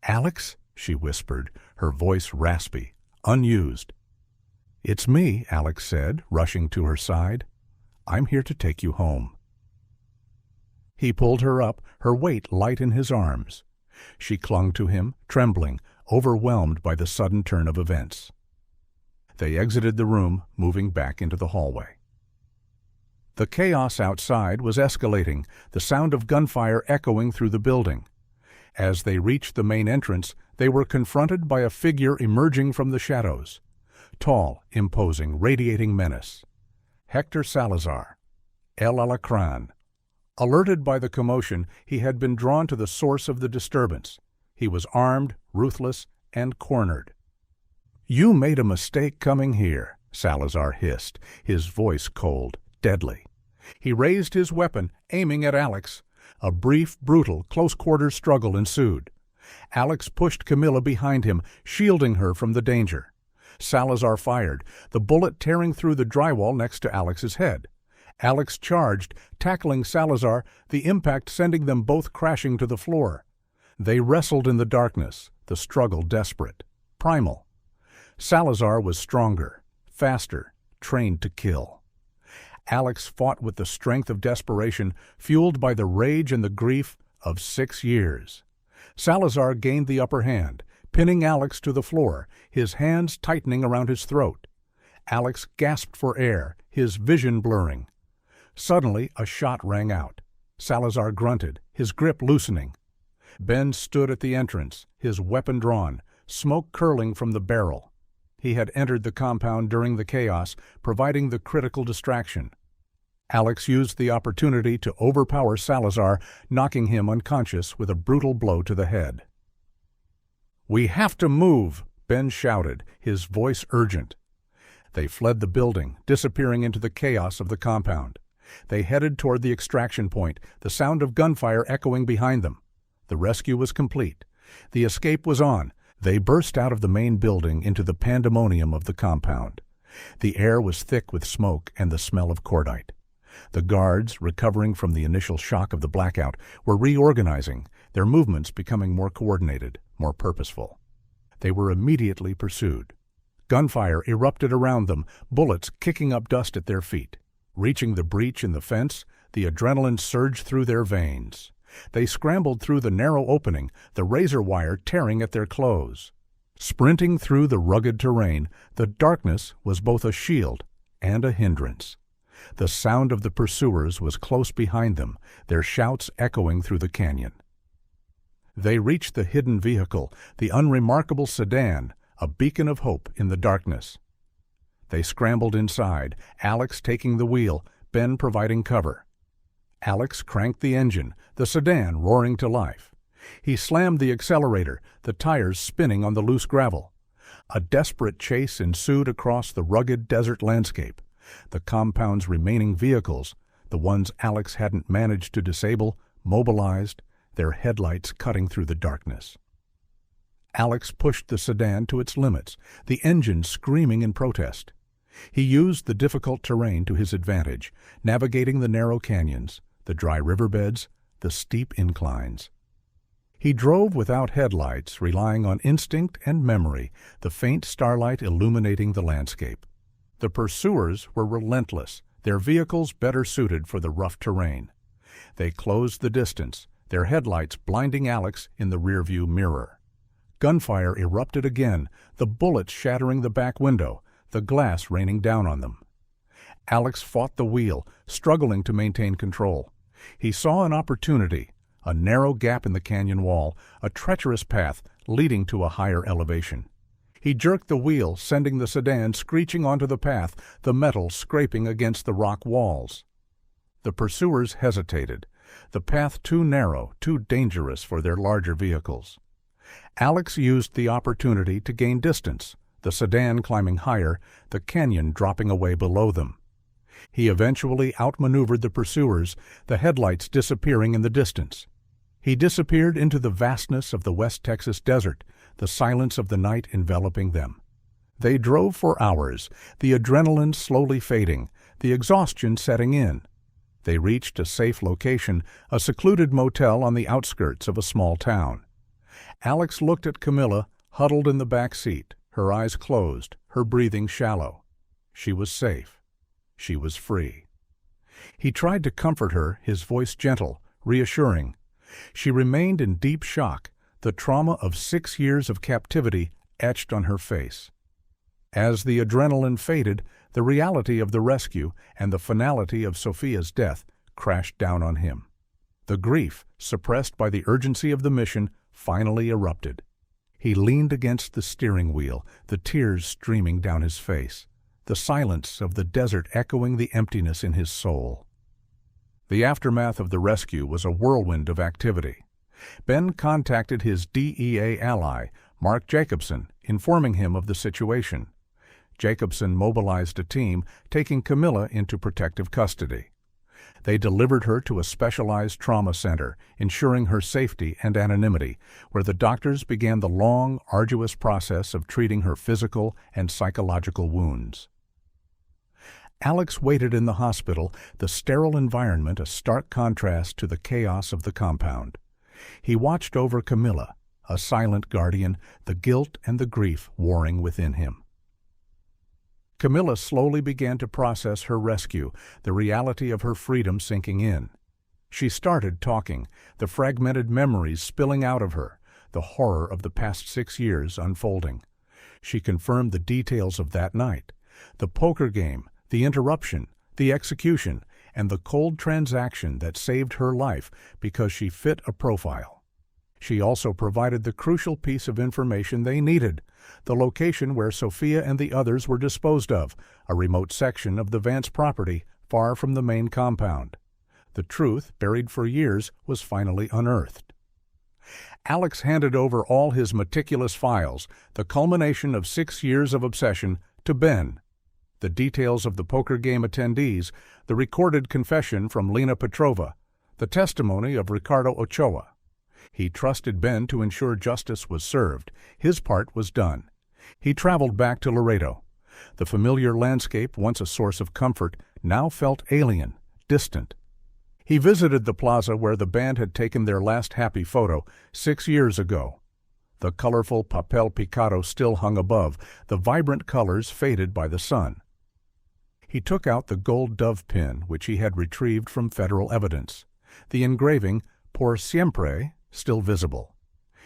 "Alex?" she whispered, her voice raspy, unused. "It's me," Alex said, rushing to her side. "I'm here to take you home." He pulled her up, her weight light in his arms. She clung to him, trembling, overwhelmed by the sudden turn of events. They exited the room, moving back into the hallway. The chaos outside was escalating, the sound of gunfire echoing through the building. As they reached the main entrance, they were confronted by a figure emerging from the shadows. Tall, imposing, radiating menace. Hector Salazar, El Alacrán. Alerted by the commotion, he had been drawn to the source of the disturbance. He was armed, ruthless, and cornered. "You made a mistake coming here," Salazar hissed, his voice cold, deadly. He raised his weapon, aiming at Alex. A brief, brutal, close-quarters struggle ensued. Alex pushed Camilla behind him, shielding her from the danger. Salazar fired, the bullet tearing through the drywall next to Alex's head. Alex charged, tackling Salazar, the impact sending them both crashing to the floor. They wrestled in the darkness, the struggle desperate, primal. Salazar was stronger, faster, trained to kill. Alex fought with the strength of desperation, fueled by the rage and the grief of 6 years. Salazar gained the upper hand, pinning Alex to the floor, his hands tightening around his throat. Alex gasped for air, his vision blurring. Suddenly, a shot rang out. Salazar grunted, his grip loosening. Ben stood at the entrance, his weapon drawn, smoke curling from the barrel. He had entered the compound during the chaos, providing the critical distraction. Alex used the opportunity to overpower Salazar, knocking him unconscious with a brutal blow to the head. "We have to move," Ben shouted, his voice urgent. They fled the building, disappearing into the chaos of the compound. They headed toward the extraction point, the sound of gunfire echoing behind them. The rescue was complete. The escape was on. They burst out of the main building into the pandemonium of the compound. The air was thick with smoke and the smell of cordite. The guards, recovering from the initial shock of the blackout, were reorganizing, their movements becoming more coordinated, more purposeful. They were immediately pursued. Gunfire erupted around them, bullets kicking up dust at their feet. Reaching the breach in the fence, the adrenaline surged through their veins. They scrambled through the narrow opening, the razor wire tearing at their clothes. Sprinting through the rugged terrain, the darkness was both a shield and a hindrance. The sound of the pursuers was close behind them, their shouts echoing through the canyon. They reached the hidden vehicle, the unremarkable sedan, a beacon of hope in the darkness. They scrambled inside, Alex taking the wheel, Ben providing cover. Alex cranked the engine, the sedan roaring to life. He slammed the accelerator, the tires spinning on the loose gravel. A desperate chase ensued across the rugged desert landscape. The compound's remaining vehicles, the ones Alex hadn't managed to disable, mobilized, their headlights cutting through the darkness. Alex pushed the sedan to its limits, the engine screaming in protest. He used the difficult terrain to his advantage, navigating the narrow canyons, the dry riverbeds, the steep inclines. He drove without headlights, relying on instinct and memory, the faint starlight illuminating the landscape. The pursuers were relentless, their vehicles better suited for the rough terrain. They closed the distance, their headlights blinding Alex in the rearview mirror. Gunfire erupted again, the bullets shattering the back window, the glass raining down on them. Alex fought the wheel, struggling to maintain control. He saw an opportunity, a narrow gap in the canyon wall, a treacherous path leading to a higher elevation. He jerked the wheel, sending the sedan screeching onto the path, the metal scraping against the rock walls. The pursuers hesitated, the path too narrow, too dangerous for their larger vehicles. Alex used the opportunity to gain distance, the sedan climbing higher, the canyon dropping away below them. He eventually outmaneuvered the pursuers, the headlights disappearing in the distance. He disappeared into the vastness of the West Texas desert, the silence of the night enveloping them. They drove for hours, the adrenaline slowly fading, the exhaustion setting in. They reached a safe location, a secluded motel on the outskirts of a small town. Alex looked at Camilla, huddled in the back seat, her eyes closed, her breathing shallow. She was safe. She was free. He tried to comfort her, his voice gentle, reassuring. She remained in deep shock, the trauma of 6 years of captivity etched on her face. As the adrenaline faded, the reality of the rescue and the finality of Sophia's death crashed down on him. The grief, suppressed by the urgency of the mission, finally erupted. He leaned against the steering wheel, the tears streaming down his face, the silence of the desert echoing the emptiness in his soul. The aftermath of the rescue was a whirlwind of activity. Ben contacted his DEA ally, Mark Jacobson, informing him of the situation. Jacobson mobilized a team, taking Camilla into protective custody. They delivered her to a specialized trauma center, ensuring her safety and anonymity, where the doctors began the long, arduous process of treating her physical and psychological wounds. Alex waited in the hospital, the sterile environment a stark contrast to the chaos of the compound. He watched over Camilla, a silent guardian, the guilt and the grief warring within him. Camilla slowly began to process her rescue, the reality of her freedom sinking in. She started talking, the fragmented memories spilling out of her, the horror of the past 6 years unfolding. She confirmed the details of that night, the poker game, the interruption, the execution, and the cold transaction that saved her life because she fit a profile. She also provided the crucial piece of information they needed, the location where Sophia and the others were disposed of, a remote section of the Vance property far from the main compound. The truth, buried for years, was finally unearthed. Alex handed over all his meticulous files, the culmination of 6 years of obsession, to Ben. The details of the poker game attendees, the recorded confession from Lena Petrova, the testimony of Ricardo Ochoa. He trusted Ben to ensure justice was served. His part was done. He traveled back to Laredo. The familiar landscape, once a source of comfort, now felt alien, distant. He visited the plaza where the band had taken their last happy photo 6 years ago. The colorful papel picado still hung above, the vibrant colors faded by the sun. He took out the gold dove pin which he had retrieved from federal evidence, the engraving "Por Siempre" still visible.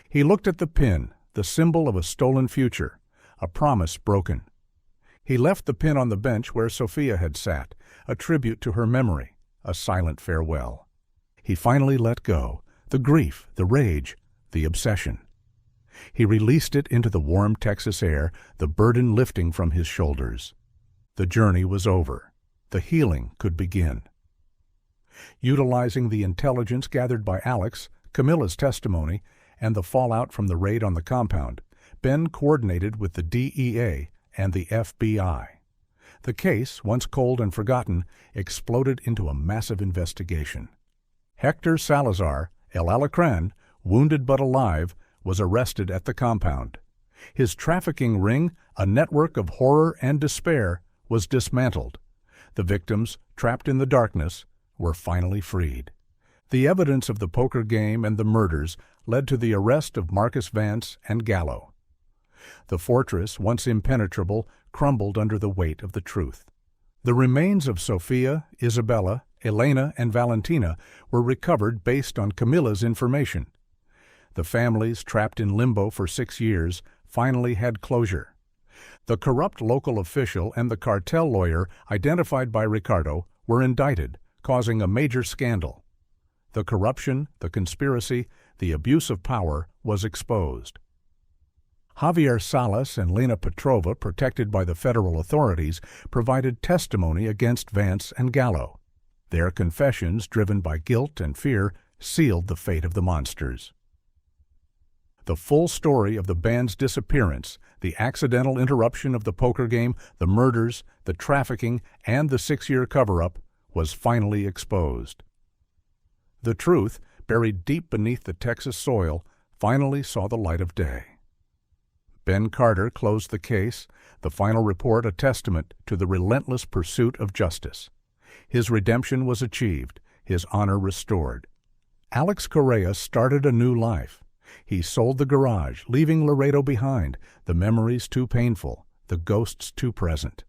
He looked at the pin, the symbol of a stolen future, a promise broken. He left the pin on the bench where Sophia had sat, a tribute to her memory, a silent farewell. He finally let go, the grief, the rage, the obsession. He released it into the warm Texas air, the burden lifting from his shoulders. The journey was over. The healing could begin. Utilizing the intelligence gathered by Alex, Camilla's testimony, and the fallout from the raid on the compound, Ben coordinated with the DEA and the FBI. The case, once cold and forgotten, exploded into a massive investigation. Hector Salazar, El Alacran, wounded but alive, was arrested at the compound. His trafficking ring, a network of horror and despair, was dismantled. The victims, trapped in the darkness, were finally freed. The evidence of the poker game and the murders led to the arrest of Marcus Vance and Gallo. The fortress, once impenetrable, crumbled under the weight of the truth. The remains of Sophia, Isabella, Elena, and Valentina were recovered based on Camilla's information. The families, trapped in limbo for 6 years, finally had closure. The corrupt local official and the cartel lawyer identified by Ricardo were indicted, causing a major scandal. The corruption, the conspiracy, the abuse of power was exposed. Javier Salas and Lena Petrova, protected by the federal authorities, provided testimony against Vance and Gallo. Their confessions, driven by guilt and fear, sealed the fate of the monsters. The full story of the band's disappearance, the accidental interruption of the poker game, the murders, the trafficking, and the 6-year cover-up was finally exposed. The truth, buried deep beneath the Texas soil, finally saw the light of day. Ben Carter closed the case, the final report a testament to the relentless pursuit of justice. His redemption was achieved, his honor restored. Alex Correa started a new life. He sold the garage, leaving Laredo behind, the memories too painful, the ghosts too present.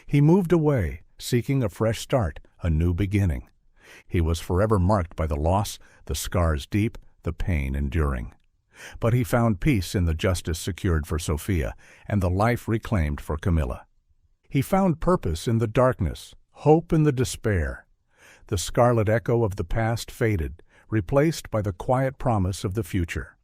He moved away, seeking a fresh start, a new beginning. He was forever marked by the loss, the scars deep, the pain enduring. But he found peace in the justice secured for Sophia and the life reclaimed for Camilla. He found purpose in the darkness, hope in the despair. The scarlet echo of the past faded, replaced by the quiet promise of the future.